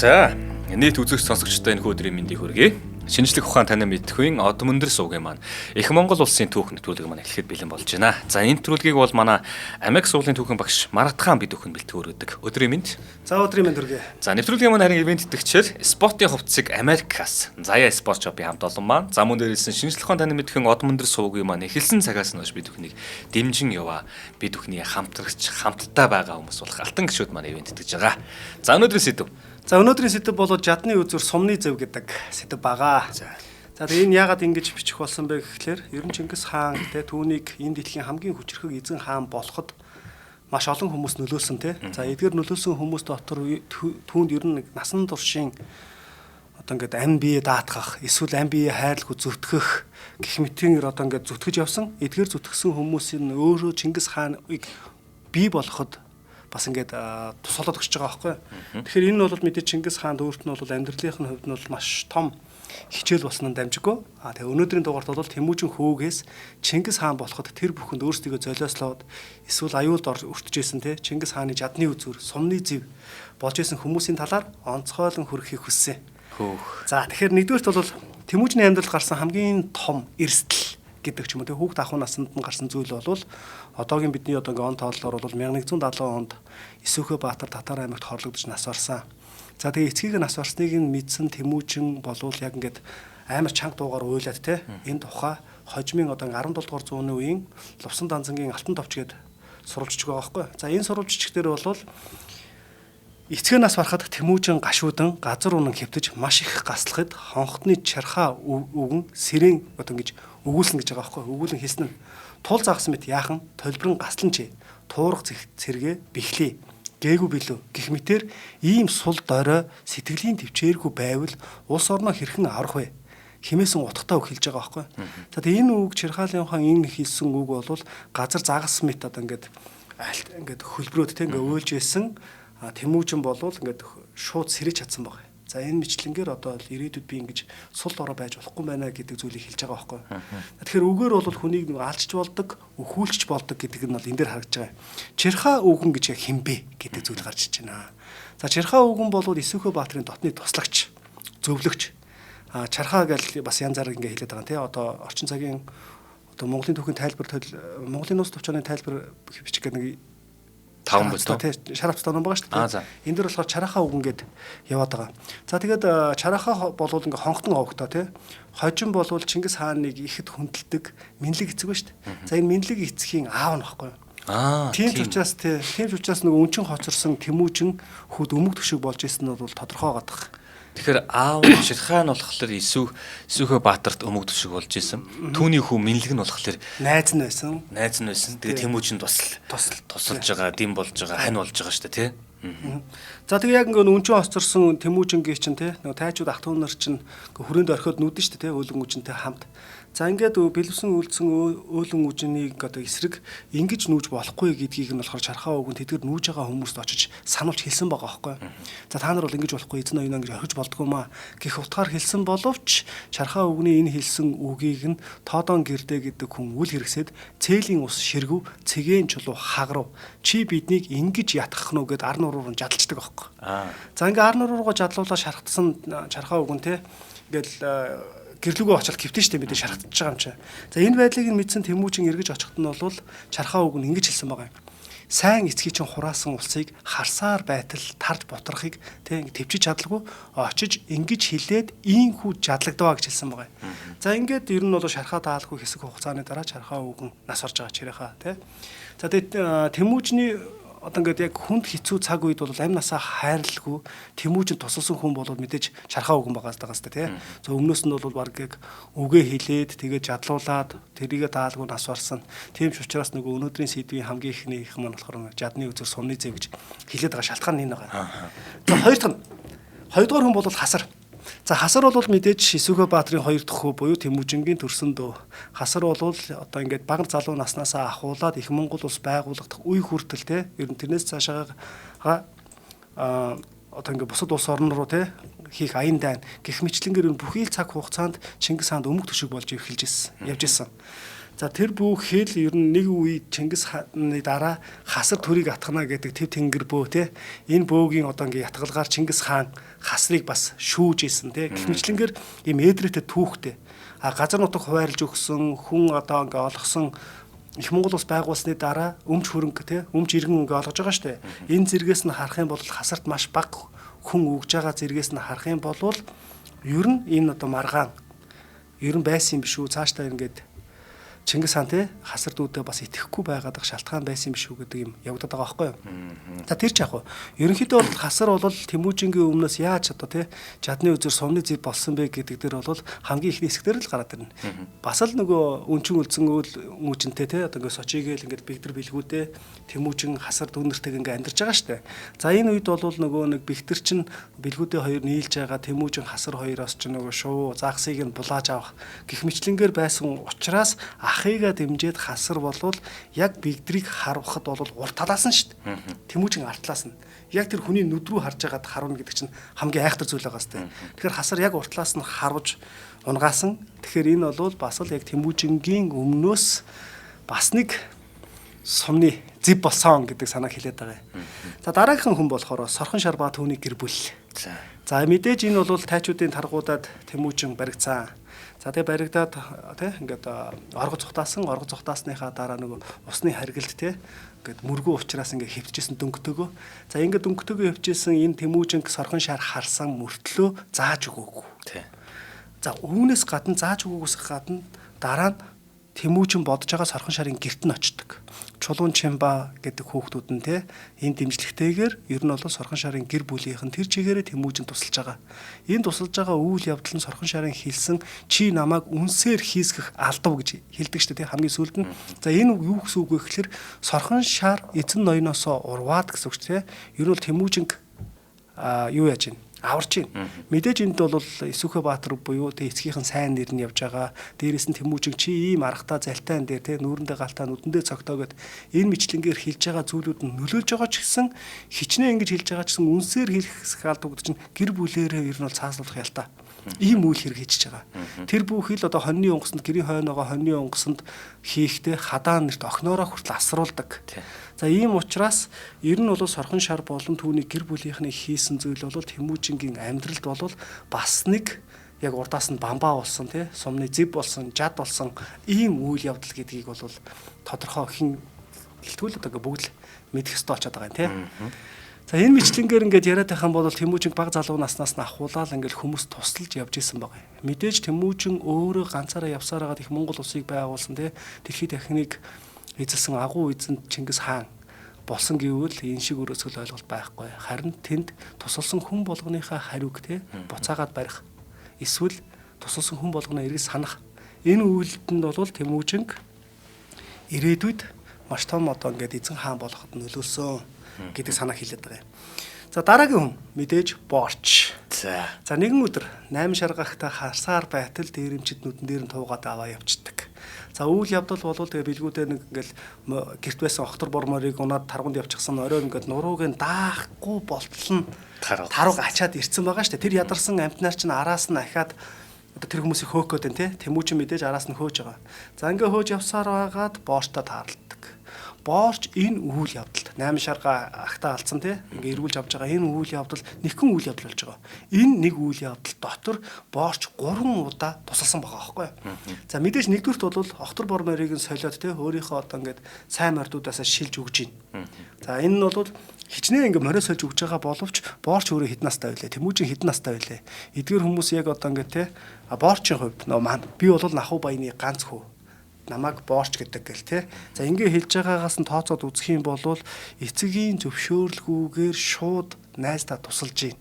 За, нийт үзэгч сонсогчдод энэ өдрийн мэндийг хүргэе. Шинжлэх ухаан танин мэдхүйн Одон Мөндөр сувгийн маань Их Монгол улсын түүх нэвтрүүлэг маань эхлэхэд бэлэн болж байна. За, энэ нэвтрүүлгийг бол манай Америк сургуулийн түүхэн багш Марат хаан бид бүхэн бэлтгэн өргөдөг. Өдрийн мэнд. За, өдрийн мэнд хүргэе. За, нэвтрүүлгийн маань харин ивент итгэгчээр спортын хувцсыг Америкаас Заяа спорт шопын хамт олон маань зам үндэрсэн шинжлэх ухаан танин мэдхүйн Одон Мөндөр сувгийн маань эхэлсэн цагаас нь хойш бид бүхнийг дэмжин яваа. Бид бүхний хамтрагч, хамтдаа байгаа хүмүүс болох алтан гишүүд маань ивент итгэж байгаа. За, өнөөдрийн сэдв. За, өнөөдрийн сэдв бол жадны үзүр сумны зөв гэдэг сэдв байгаа. За, тэгээ энэ яагаад ингэж бичих болсон бэ гэхлээр ер нь Чингис хаан те түүнийг энэ дэлхийн хамгийн хүчрхэг эзэн хаан болоход маш олон хүмүүс нөлөөлсөн те. За, эдгээр нөлөөлсөн хүмүүс дотор түүнд ер нь насан туршийн одоо ингээд ам бие даатгах, эсвэл ам бие хайрлах, зүтгэх гэх мэтээр одоо ингээд зүтгэж явсан. Эдгээр зүтгэсэн хүмүүсийн өөрөө Чингис хааныг бий болоход бас ингээд тусалаад өгч байгаа байхгүй. Тэгэхээр энэ нь бол мэдээ Чингис хаанд өөрт нь бол амьдралын хувьд нь бол маш том хичээл болсноо дамжиггүй. Тэгээ өнөөдрийн дугаарт бол Тэмүүжин хөвгөөс Чингис хаан болоход тэр бүхэнд өөрсдийгөө золиослоод эсвэл аюулд өртөжсэн те Чингис хааны жадны үзүр, сумны зэв болж исэн хүмүүсийн талаар онцгойлон хүргэхийг хүссэн. За, тэгэхээр нэгдүгээрт бол Тэмүүжний амьдралд гарсан хамгийн том эрсдэл гэдэг ч юм уу те хүүхд ахуй наснд нь гарсан зүйл бол одоогийн бидний одоо ингээ он тооллоор бол 1170 онд Исүхэ Баатар Татар аймагт хорлогдож нас барсан. За, тэгээ эцгийг нас барсныг нь мэдсэн Тэмүүжин болвол яг ингээд амар чанга дуугаар уйлаад те энэ тухай хожимын одоо 17 дугаар зууны үеийн Лувсан Данзангийн Алтан товч гээд сурвалжж байгаа байхгүй. За, энэ сурвалжчиг дээр бол эцгээ нас барахад Тэмүүжин гашуудан газар унан хэвтэж маш их гаслахад хонхтны чархаа үгэн сэрэн одоо ингэж өгүүлсэн гэж байгаа байхгүй. Өгүүлэн хэлсэн нь тул загсан мэт яахан толброн гаслан чи туурах цэргээ бихлээ гээгүү билүү гэх мэтэр ийм сул дорой сэтгэлийн төвчээргүй байвал улс орноо хэрхэн аврах вэ хэмээсэн утгатай үг хэлж байгаа байхгүй. За, тэгээ энэ үг Чирхаалын хаан энэ хэлсэн үг бол газар загсан мэт одоо ингээд хөлбрөөд те ингээд уйлж ийсэн Тэмүүжин болвол ингээд шууд сэрэж чадсан баг. За, энэ мэтлэнгээр одоо ирээдүйд би ингэж сул дорой байж болохгүй байна гэдэг зүйлийг хэлж байгаа байхгүй. Тэгэхээр үгээр бол хүнийг алчж болдог, өхүүлж болдог гэдэг нь бол энэ дээр харагдаж байгаа. Чирхаа үгэн гэж хинбэ гэдэг зүйл гарч иж байна. За, Чирхаа үгэн бол Исүхэ Баатарын дотны туслагч, зөвлөгч. Чархаа гэж бас янз бүрээр ингэ хэлээд байгаа тийм. Одоо орчин цагийн одоо Монголын түүхийн тайлбар Монголын нус төвчөөний тайлбар бичих гэдэг нэг 5 бүлтэй шарапцтай ном байгаа шүү дээ. Энэ дөр болохоор чарахаа үгэн гээд яваад байгаа. За, тэгээд чарахаа болвол ингээ хонхтон овогтой тий. Хожим болвол Чингис хааныг ихэд хүндэлдэг минлэг эцэг ба шүү дээ. За, энэ минлэг эцгийн аав нь баггүй. Тийм ч учраас нэг өнчин хоцорсон Тэмүүжин хүүд өмг төшөг болж исэн нь бол тодорхой байгаа. Тэгэхээр аав Чирхаан болохоор Исүхэ Баатарт өмг төшөг болж исэн. Түүний хүү минлэг нь болохоор найз нь байсан. Тэгээ Тэмүүжин тусалж байгаа, дэм болж байгаа, хань болж байгаа шүү дээ, тий. За, тэгээ яг ингээ өнчин хоцорсон Тэмүүжингийн чинь тий нөгөө тайчууд ах トゥ нар чинь хүрээнд орхиод нүүдэн шүү дээ, тий өөлөн үжинтэй хамт. За, ингээд бэлэвсэн үйлдсэн өөлөн үжинийг одоо эсрэг ингэж нүүж болохгүй гэдгийг нь болохоор Чархаа үгэн тэдгэр нүүж байгаа хүмүүст очиж сануулж хэлсэн байгаа байхгүй. За, та нар бол ингэж болохгүй, эзэн оюунаа ингэж орхиж болдгоо маа гэх утгаар хэлсэн боловч Чархаа үгний энэ хэлсэн үгийг нь Тоодон гэрдэ гэдэг хүн үл хэрэгсээд цээлийн ус ширгв, цэгийн чулуу хаграв. Чи биднийг ингэж ятгах нь гэд ар нуруур нь жадалцдаг байхгүй. За, ингээ ар нуруугаа жадлуулаад шархтсан Чархаа үгэн те ингээл гэрлүүгөө очоод хэвтэн штэ мэдээ шархтаж байгаа юм чи. За, энэ байдлыг нь мэдсэн Тэмүүжин эргэж очихт нь бол Чархаа үг нь ингэж хэлсэн байгаа юм. Сайн эцгийн чинь хураасан улсыг харсаар байтал тарж бутрахыг тэг төвчиж чадлагүй очиж ингэж хилээд ийхүү жадлагдваа гэж хэлсэн байгаа юм. За, ингээд ер нь бол Шархаа таалгүй хэсэг хугацааны дараа Чархаа үгэн нас орж байгаа Чирхаа тий. За, тэгээд Тэмүүжний одоо ингээд яг хүнд хэцүү цаг үед бол амь насаа хайрлалгүй Тэмүүжин тусалсан хүн бол мэдээж Чархаа үгэн байгаа даа тий. За, өмнөөс нь бол баг яг үгээ хилээд тэгээд жадлуулаад тэрийгэ таалгүй нас барсан. Тийм ч учраас нөгөө өнөөдрийн сэдвийн хамгийн ихнийх маань болохоор жадны үзүр сумны зэв гэж хилээд байгаа шалтгаан энэ байгаа. За, хоёрдугаар хүн бол Хасар. За, Хасар бол мэдээж Исүхэ Баатарын 2 дахь хүү буюу Тэмүүжингийн төрсөн дөө. Хасар бол одоо ингээд бага залуу наснаасаа ахуулаад Их Монгол улс байгуулагдах үе хүртэл те ер нь тэрнээс цаашаа одоо ингээд бусад улс орн руу те хийх аян дайн гэх мэтлэнгээр бүхий л цаг хугацаанд Чингис хаанд өмг төшөг болж явж ирсэн. За, За тэр бүх хэл ер нь нэг үед Чингис хааны дараа хасар төрийг атгана гэдэг төв тэнгэр бөө те. Энэ бөөгийн одоо ингээ ятгалгаар Чингис хаан хасрыг бас шүүж исэн те. Гэх мэтлэнгээр ийм эдрэтэ түүхтэй. Газар нутаг хуваарлж өгсөн хүн одоо ингээ олгосон их Монгол улс байгуулсны дараа өмч хөрөнгө те өмч иргэн ингээ олгож байгаа штэ. Энэ зэргээс нь харах юм бол хасарт маш бага хүн өгж байгаа зэргээс нь харах юм бол ер нь энэ одоо маргаан ер нь байсан юм биш үү цаашдаа ингээд Чингис хаан те хасар дүүдээ бас итгэхгүй байгаад шалтгаан байсан юм биш үү гэдэг юм явагдаад байгаа байхгүй юу. За тэр ч яг уу ерөнхийдөө бол хасар бол Тэмүүжингийн өмнөөс яаж одоо те жадны үзэр сумны зэв болсон бэ гэдэг дээр бол хамгийн ихний хэсгээр л гараад ирнэ. Бас л нөгөө үнчин үлдсэн үйл мүүжинтэй те одоо ингээд сочигээл ингээд бигдэр билгүүдээ Тэмүүжин хасар дүүнэртэйг ингээд амьдарч байгаа штэ. За энэ үед бол нөгөө нэг бигдэр чин билгүүдээ хоёр нийлж байгаа Тэмүүжин хасар хоёроос ч нөгөө шуу загсыг нь булааж авах гих мэтлэнгээр байсан учраас ахыгаа дэмжиж хасар болвол яг бигдрийг харуулхад бол урт талаас нь шүү дээ. Тэмүүжин арт талаас нь. Яг тэр хүний нүд рүү харж байгаад харуна гэдэг чинь хамгийн айхтар зүйл байгаа сте. Тэгэхээр хасар яг урт талаас нь харуулж унгаасан. Тэгэхээр энэ бол бас л яг Тэмүүжингийн өмнөөс бас нэг сумны зэв болсон гэдэг санааг хэлээд байгаа юм. За дараагийн хүн болохоор Сорхон Шарбаа түүний гэр бүл. За мэдээж энэ бол тайчуудын таргуудад Тэмүүжин баригдсан. За тэгээ баригдаад тий ингээд орго цухтаасныхаа дараа нөгөө усны харгалт тий ингээд мөргөө уучраас ингээд хөвтөжсэн дөнгөтөөгөө. За ингээд дөнгөтөөгөө хөвчээсэн энэ Тэмүүжин Сорхон Шар харсан мөртлөө зааж өгөөгүй. Тий. За үүнээс гадна зааж өгөөгөөс гадна дараа нь Тэмүүжин бодож байгаа Сорхон Шарын герт нь очдог. Чулуун Чимба гэдэг хүүхдүүд нь те энэ дэмжлэгтэйгээр ер нь бол Сорхон Шарын гэр бүлийнх нь тэр чигээрээ Тэмүүжин тусалж байгаа. Энэ тусалж байгаа үйл явдал нь Сорхон Шарын хэлсэн чи намайг үнсээр хийсгэх алдав гэж хэлдэг шүү дээ хамгийн сүүлд нь. За энэ юу гэсэн үг вэ гэхээр Сорхон Шар эзэн ноёноос урваад гэсэн үг те. Ер нь бол Тэмүүжин юу яаж ийн аварч байна. Мэдээж энд бол Исүхэ Баатар буюу тэ эцгийнхэн сайн нэр нь явж байгаа. Дээрээс нь Тэмүүжин чи ийм аргатай залтай энэ дээр тэ нүүрэндээ галтаа нүдэндээ цогтоогоод энэ мэтлэнгээр хэлж байгаа зүйлүүд нь нөлөөлж байгаа ч гэсэн хичнээн ингэж хэлж байгаа ч гэсэн үнсээр хэлэх алдууг чинь гэр бүлээрээ ер нь бол цааслуулах ялтаа. Ийм үйл хэрэг хийж байгаа. Тэр бүхэл одоо хоньны онгоцонд гэрийн хойноогоо хоньны онгоцонд хийхдээ хадаан нэрт охиноороо хүртэл асруулдаг. За ийм учраас ер нь бол Сорхон Шар болон түүний гэр бүлийнхний хийсэн зүйл бол Тэмүүжингийн амьдралд бол бас нэг яг урдаас нь бамбаа болсон тий сумны зэв болсон жад болсон ийм үйл явдал гэдгийг бол тодорхой хэн хэлтгүүл одоо бүгд л мэдэх ёстой болчиход байгаа юм тий. За энэ мэтлэнгээр ингээд яриад байх юм бол Тэмүүжин баг залуу наснаас нь ахуулаад ингээд хүмүүс тусалж явж исэн байгаа. Мэдээж Тэмүүжин өөрөө ганцаараа явсаар хагаад их Монгол улсыг байгуулсан тий дэлхийд дахиныг эзэлсэн агуу эзэн Чингис хаан болсон гэвэл энэ шиг өрөөсгөл ойлголт байхгүй. Харин тэнд тусалсан хүн болгоныхаа хариуг тий буцаагаад барих. Эсвэл тусалсан хүн болгоно эргэж санах. Энэ үйлдэнд бол Тэмүүжин ирээдүйд маш том одоо ингээд эзэн хаан болоход нөлөөсөн гэдэг санаа хэлээд байгаа юм. За дараагийн хүн мэдээж Борч. За нэгэн өдөр 8 шаргахта харсаар байтал дээрэмчид нүдэн дээр нь туугаад аваа явцдаг. За үйл явдал болвол тэгээ билгүүдээ нэг ингээл гэрт байсан охтор борморыг унаад таргунд явчихсан оройн ингээд нурууг нь даахгүй болтол нь тарууг ачаад ирцэн байгаа штэ. Тэр ядарсан амтнаар чинь араас нь ахаад одоо тэр хүмүүсийг хөөхөд байна те. Тэмүүжин мэдээж араас нь хөөж байгаа. За ингээ хөөж явсаар байгаад Борчтой таарладаг. Борч энэ үйл явдалд 8 шарга ахта алдсан тий ингээ эргүүлж авч байгаа энэ үйл явдал нэгэн үйл явдал болж байгаа. Энэ нэг үйл явдал дотор Борч 3 удаа тусалсан байгаа байхгүй юу. За мэдээж нэгдүгürt бол охтор борморыг нь солиод тий өөрийнхөө одоо ингээд сайн мордуудаасаа шилж өгж байна. За энэ нь бол хичнээн ингээ морио сольж өгж байгаа боловч Борч өөрөө хэд настай байлээ. Тэмүүжин хэд настай байлээ. Эдгээр хүмүүс яг одоо ингээ тий Борчийн хувьд би бол нахуу баяны ганц хүү намайг Борч гэдэг гэл те. За ингээ хэлж байгаагаас нь тооцоод үзэх юм бол эцгийн зөвшөөрлгүйгээр шууд найздаа тусалж гин.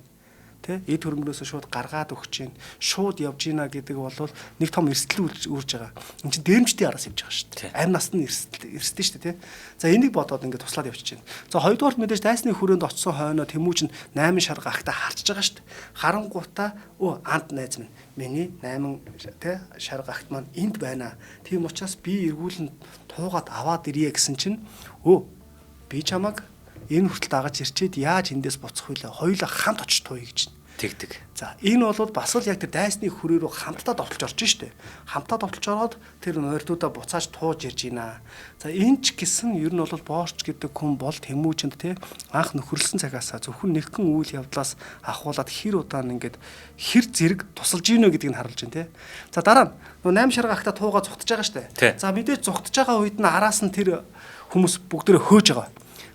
Тэ эд хөрөнгнөөсөө шууд гаргаад өгч гин. Шууд явж гинэ гэдэг бол нэг том эрсдэл үрж байгаа. Энд чинь дээрэмчдийн араас явж байгаа шүү дээ. Амь насны эрсдэл шүү дээ, тэ. За энийг бодоод ингээ туслаад явчих чинь. За хоёрдугаар мэдээж дайсны хүрээнд очсон хойноо Тэмүүжин 8 шарга ахта харчж байгаа шүү дээ. Харангуутаа анд найз минь миний 8 тэ шарга ахт маань энд байна. Тийм учраас би эргүүлэн туугаад аваад ирье гэсэн чинь би чамаг энэ хүртэл дагаж ирчээд яаж эндээс буцах вүлээ? Хоёулаа хамт очиж туй гэж. Тэгдэг. За энэ бол бас л яг тэр дайсны хүрээ рүү хамтдаа довтолж орж штэ. Хамтдаа довтолж ороод тэр морьтуудаа буцааж тууж ирж байна. За энэ ч гэсэн ер нь бол боорч гэдэг хүн бол Тэмүүжинд те анх нөхөрлсөн цагаасаа зөвхөн нэгэн үйл явдлаас ахуулаад хэр удаан ингээд хэр зэрэг тусалж ийнө гэдгийг харуулж байна те. За дараа нь 8 шарга агта туугаа зүгтж байгаа штэ. За мэдээж зүгтж байгаа үед нь араас нь тэр хүмүүс бүгдөө хөөж байгаа.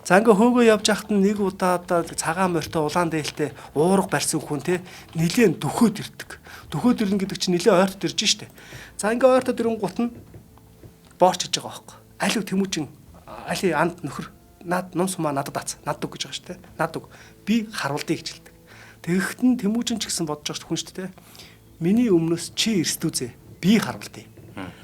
За ингээ хөөгөө явж байхад нь нэг удаа цагаан морьтой улаан дээлтэй уурга барьсан хүн те нилээн дөхөөд ирдэг. Дөхөөд ирнэ гэдэг чинь нилээн ойртод ирж штэ. За ингээ ойртод ирэнгуут нь боорч хийж байгаа байхгүй. Алив Тэмүүжин али анд нөхөр над ном сумаа надад ац над үг гэж байгаа штэ. Над үг би харуулъя гэж хэлдэг. Тэгэхэд нь Тэмүүжин ч гэсэн бодож байгаа хүн штэ те. Миний өмнөөс чи эрсдүүзээ би харуулъя.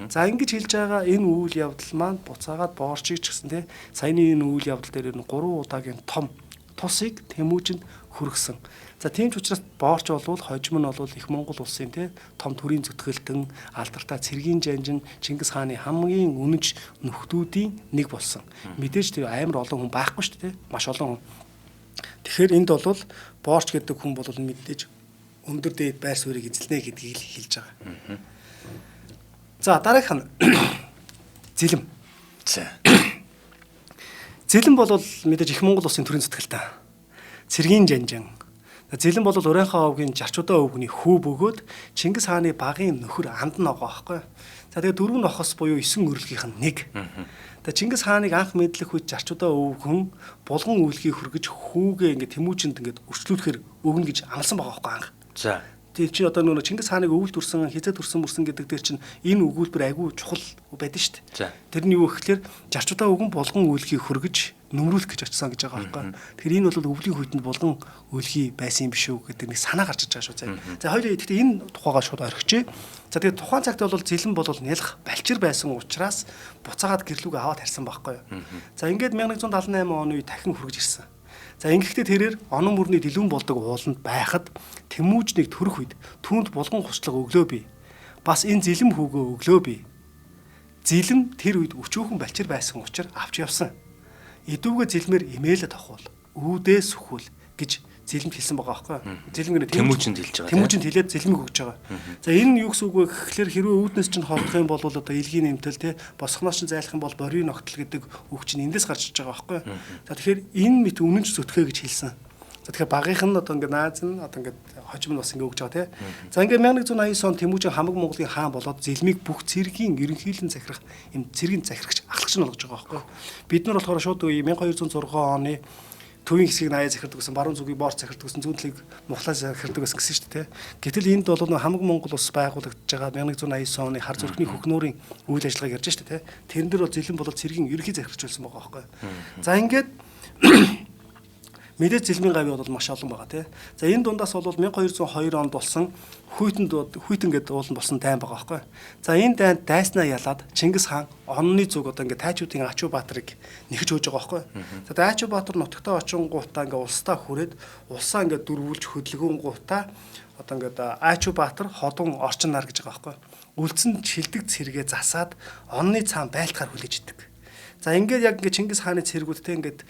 За ингэж хэлж байгаа энэ үйл явдал маань буцаагаад боорчиг ч гэсэн те саяны энэ үйл явдал дээр нь 3 удаагийн том тусыг Тэмүүжинд хүргэсэн. За тийм ч учраас боорч болвол хожим нь бол их Монгол улсын те том төрийн зүтгэлтэн алдартай цэргийн жанжин Чингис хааны хамгийн үнэнч нөхдүүдийн нэг болсон. Мэдээж тэр амар олон хүн байхгүй шүү дээ те маш олон хүн. Тэгэхээр энд бол боорч гэдэг хүн бол мэдээж өндөр дээд байр суурийг эзэлнэ гэдгийг хэлж байгаа. За дараагийнх нь зэлэм. За. Зэлэм бол мэдээж их Монгол улсын төрийн зүтгэлтэй. Цэргийн жанжин. Зэлэм бол Урайхан овгийн Жарчуудаа өвгний хүү бөгөөд Чингис хааны багын нөхөр анд нь байгаа байхгүй. За тэгээ 4 нохос буюу 9 өрлгийнх нь нэг. Тэгээ Чингис хааныг анх мэдлэх үед Жарчуудаа өвгөн булган үлгийг хөргөж хүүгээ ингээд Тэмүүжинд ингээд өрчлүүлэхээр өгнө гэж амласан байгаа байхгүй анх. За. Тэр чинь одоо нөгөө Чингис хааныг өвөл төрсөн, хизээ төрсөн мөрсөн гэдэг дээр чинь энэ өгүүлбэр айгүй чухал байдаг шүү дээ. Тэр нь юу гэхээр Жарчуудаа өвгөн булган үлгийг хөргөж нөмрүүлэх гэж очсон гэж байгаа байхгүй. Тэгэхээр энэ бол өвлийн хүйтэнд булган үлгий байсан юм биш үү гэдэг нэг санаа гарч иж байгаа шүү. За хоёул гэхдээ энэ тухайгаа шууд орхичээ. За тэгээд тухайн цагт бол зэлэн бол нялх балчир байсан учраас буцаагаад гэрлүүгээ аваад харсан байхгүй. За ингээд 1178 оны үед дахин хүргэж ирсэн. За ингэхдээ тэрээр онон мөрний дэлгүүн болдог ууланд байхад Тэмүүжнийг төрөх үед түүнд булган хучлага өглөө бий. Бас энэ зэлэм хүүгөө өглөө бий. Зэлэм тэр үед өчөөхөн балчир байсан учраас авч явсан. Идүүгээ зэлмээр имэйлэд авахул, үүдээ сүхүүл гэж зэлэмд хэлсэн байгаа байхгүй. Зэлэм гэнэ Тэмүүжинд хэлж байгаа. Тэмүүжинд хэлээд зэлмийг өгч байгаа. За энэ нь юу гэсэн үг вэ гэхээр хэрвээ үүднээс чинь холдох юм бол одоо илгийн нэмтэл те босхноос чинь зайлах юм бол борийн ногтол гэдэг үг чинь эндээс гарч иж байгаа байхгүй. За тэгэхээр энэ мэт үнэнч зүтгэе гэж хэлсэн. За тэгэхээр багийнх нь одоо ингээд нааз нь одоо ингээд хожим нь бас ингээд өгч байгаа те. За ингээд 1189 он Тэмүүжин хамаг Монголын хаан болоод зэлмийг бүх цэргийн ерөнхийлөн захирах юм цэргийн захирагч ахлагч нь болгож байгаа байхгүй. Бид нар болохоор шууд 1206 оны төвийн хэсгийг наяа захирдаг гэсэн баруун зүгийг боорч захирдаг гэсэн зүүн талыг мухлаас захирдаг гэсэн шүү дээ. Гэтэл энд бол хамаг Монгол улс байгуулагдж байгаа 1189 оны хар зүрхний хөхнөрийн үйл ажиллагааг ярьж шүү дээ. Тэрэн дээр бол зэлэн бол цэргийн ерөнхий захирагч байсан байгаа байхгүй. За ингээд мэдээж зэлмийн гавь бол маш олон байгаа тий. За энэ дундаас бол 1202 онд болсон хүйтэн гэдэг уулан болсон дайн байгаа байхгүй. За энэ дайнд дайснаа ялаад Чингис хаан онны зүг одоо ингээд тайчуудын Ачуу Баатарыг нэхэж хөөж байгаа байхгүй. За Ачуу Баатар нутагтаа очингуудаа ингээд улсаа хүрээд улсаа ингээд дөрвүүлж хөдөлгөөнгуудаа одоо ингээд Ачуу Баатар ходон орчин нар гэж байгаа байхгүй. Үлдсэн шилдэг цэргээ засаад онны цаан байлтахаар хүлээж идэг. За ингээд яг ингээд Чингис хааны цэргүүдтэй ингээд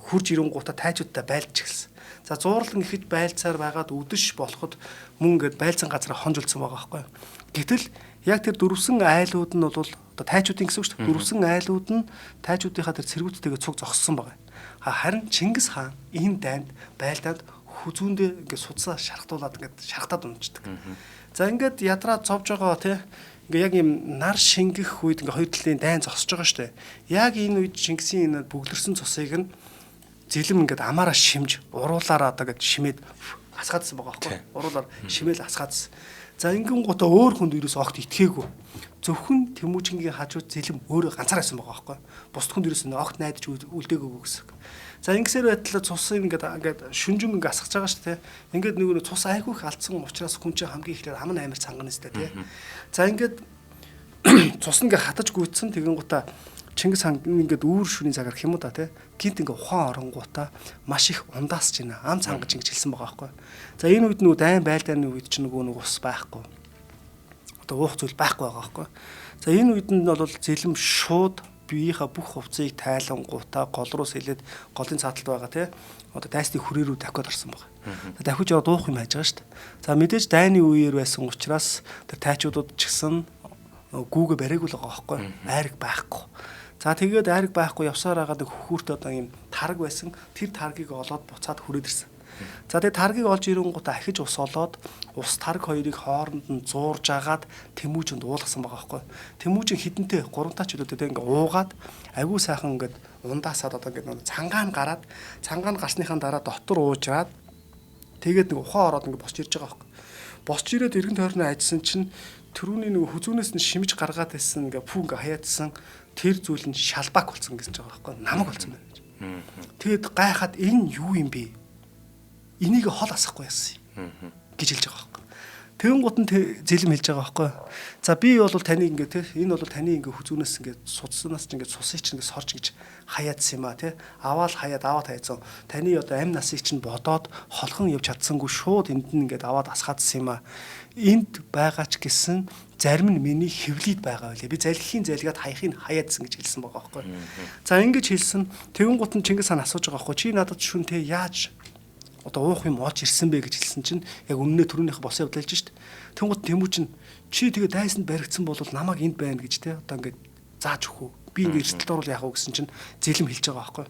хурж ирэнгуудаа тайчуудтай байлж эхэлсэн. За зуурлан ихэд байлцаар байгаад үдэш болоход мөн ингээд байлцсан газараа хонжулсан байгаа байхгүй. Гэтэл яг тэр дөрвсөн айлууд нь бол одоо тайчуудын гэсэн үг шүү дээ. Дөрвсөн айлууд нь тайчуудынхаа тэр цэргүүдтэйгээ цуг зогссон байгаа. Харин Чингис хаан энэ дайнд байлдаад хүзүүндээ ингээд судсаа шархтуулаад ингээд шархтаад унждаг. За ингээд ядраа цовж байгаа тий. Ингээ яг юм нар шингэх үед ингээ хоёр талын дайн зогсож байгаа шүү дээ. Яг энэ үед Чингисийн энэ бүглэрсэн цусыг нь зэлэм ингээд амаараа шимж уруулаараа одоо ингээд шимээд асгаадсан байгаа байхгүй. Уруулаар шимээл асгаадсан. За ингэн гутаа өөр хүнд ерөөс огт итгээгүй. Зөвхөн Тэмүүжингийн хажууд зэлэм өөрөө ганцаар байсан байгаа байхгүй. Бусд хүнд ерөөс огт найдаж үлдээгөөгүй гэсэн. За ингэсээр байтал цусыг ингээд шүнжин ингээд асгаж байгаа шүү дээ. Ингээд нэг цус айгүй их алдсан учраас хүн чинь хамгийн ихлээр ам нь амар цангана сте тий. За ингээд цус ингээд хатаж гүйцсэн тэгэн гутаа Чингис хаан ингээд үүр шүрийн цагаар хэмээн тий. Гинт ингээд ухаан оронгуудаа маш их ундаасч байна. Ам цангаж ингэж хэлсэн байгаа байхгүй. За энэ үед нөгөө дайн байлдааны үед ч нөгөө ус байхгүй. Одоо уух зүйл байхгүй байгаа байхгүй. За энэ үед нь бол зэлэм шууд биеийнхаа бүх хувцсыг тайлангуудаа гол руу сэлээд голын цааталд байгаа тий. Одоо дайсны хүрээ рүү давхиад орсон байгаа. Давхиж яваад уух юм хайж байгаа шүү дээ. За мэдээж дайны үеэр байсан учраас тэр тайчуудад ч гэсэн гүүгээ бариаггүй л байгаа байхгүй. Айраг байхгүй. За тэгээд айраг байхгүй явсаар байгаа нэг хөхүүрт одоо юм тарг байсан. Тэр таргийг олоод буцаад хүрээд ирсэн. За тэгээд таргийг олж ирэнгүүт ахиж ус олоод ус тарг хоёрыг хооронд нь зуурж агаад тэмүүжинд уулгасан байгаа байхгүй. Тэмүүжин хідэнтэй 3 таач өдөөдөө ингээ уугаад агүй сайхан ингээд ундаасаад одоо ингээд цангаан гараад цангаан гарсныхаа дараа дотор уужраад тэгээд нэг ухаан ороод ингээд босч ирж байгаа байхгүй. Босч ирээд эргэн тойрны ажилласан чинь түрүүний нэг хүзүүнээс нь шимж гаргаад байсан ингээ пүү ингээ хаяадсан тэр зүйл нь шалбак болсон гэж байгаа байхгүй. Намаг болсон байна гэж. Тэгэд гайхаад энэ юу юм бэ? Энийг хол асахгүй яасан гэж хэлж байгаа байхгүй. Тэгэн гут нь зэлэм хэлж байгаа байхгүй. За би бол таны ингээ те энэ бол таны ингээ хүзүүнээс ингээ судснаас ч ингээ цусыг ч ингээ сорж гэж хаяадсан юм а те. Аваад хаяадсан. Таны одоо амь насыг чинь бодоод холхон явж чадсангүй шууд энд нь ингээ аваад асгаадсан юм а. Энд байгаа ч гэсэн зарим нь миний хөвлөд байгаа байлээ. Би залхихийн залгаад хаяхыг хаяадсан гэж хэлсэн байгаа байхгүй. За ингэж хэлсэн. Тэгэн гут нь Чингис хаан асууж байгаа байхгүй. Чи надад шүн те яаж одоо уух юм олж ирсэн бэ гэж хэлсэн чинь яг үннээ түрүүнийхээ босон явдалж шít. Тэнгууд Тэмүүж нь чи тэгээ дайсанд баригдсан бол намайг энд байна гэж те одоо ингээд зааж өгөх үү. Би ингээд эрсдэлд орвол яах вэ гэсэн чинь зэлэм хэлж байгаа байхгүй.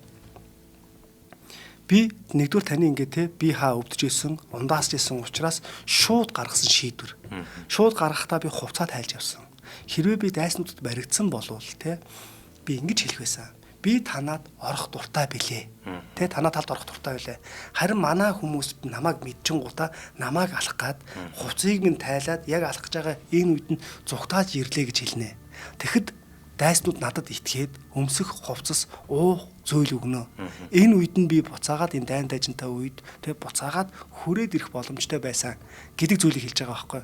Би нэгдүгээр таны ингээд те би хаа өвдөж исэн, ундаасж исэн учраас шууд гаргасан шийдвэр. Шууд гаргахдаа би хувцаа тайлж явсан. Хэрвээ би дайснуудад баригдсан болвол те би ингэж хэлэх байсан. Би танаад орох дуртай билээ. Тэ танаа талд орох дуртай билээ. Харин манай хүмүүс намайг мэдчихэнгуудаа намайг алах гад хувцсыг минь тайлаад яг алах гэж байгаа энэ үед нь зүгтааж ирлээ гэж хэлнэ. Тэгэхэд дайснууд надад итгээд өмсөх хувцас уух зөөл өгнө. Энэ үед нь би буцаагаад энэ дайн дайжинтай үед тэ буцаагаад хүрээд ирэх боломжтой байсан гэдэг зүйлийг хэлж байгаа байхгүй.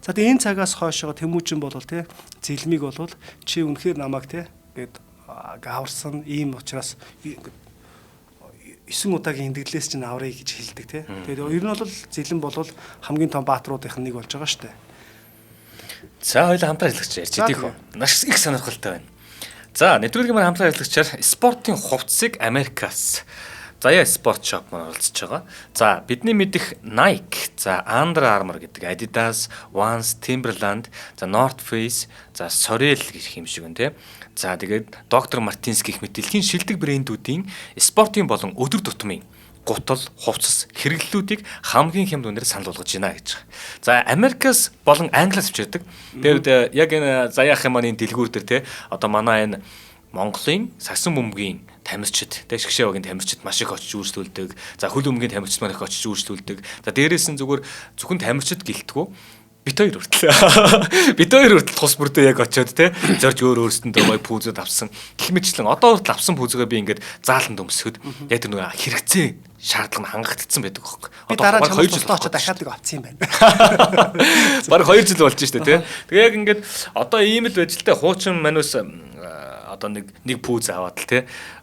За тэгээ энэ цагаас хойшоо Тэмүүжин болвол тэ зэлмиг болвол чи үнэхээр намайг тэ гээд гаварсан ийм учраас 9 удаагийн эндгэлээс чинь аврыг гэж хэлдэг тий. Тэгээд ер нь бол зэлэн болвол хамгийн том баатруудын нэг болж байгаа шүү дээ. За хоёулаа хамтран ажиллаж ярьж идэх үү. Маш их сонирхолтой байна. За нэвтрүүлгийн маань хамтран ажиллагчаар спортын хувцсыг Америкаас Заяа спорт шоп маань оролцож байгаа. За бидний мэдих Nike, за Under Armour гэдэг, Adidas, Vans, Timberland, за North Face, за Sorel гэх юм шиг байна тий. За тэгээд Dr. Martens гэх мэт дэлхийн шилдэг брэндүүдийн спортын болон өдөр тутмын гутал, хувцас хэрэглэлүүдийг хамгийн хямд үнээр санал болгож байна гэж байгаа. За Америкаас болон Англиас авчирдаг. Тэгээд яг энэ Заяах маань дэлгүүр дээр тий одоо манай энэ Монголын сагсан бөмбөгийн тамирчид, тэ шгшээ багийн тамирчид маш их очиж үйлчлүүлдэг. За хөл бөмбөгийн тамирчид маань их очиж үйлчлүүлдэг. За дээрээс нь зөвхөн тамирчид гэлтгүү бит хоёр хүртэл тус бүрдээ яг очиод те зорж өөрөөсөндөө гой пүүзэд авсан гэх мэтчлэн одоо хүртэл авсан пүүзгээ би ингээд зааланд өмсөхөд яг тэр нэг хэрэгцээ шаардлага нь хангагдсан байдаг байхгүй. Би дараа 2 жил очиод дахиад нэг авцсан юм байна. Бараг 2 жил болж штэ те. Тэгээ яг ингээд одоо ийм л байж л те хуучин манус одоо нэг пүүз аваад л те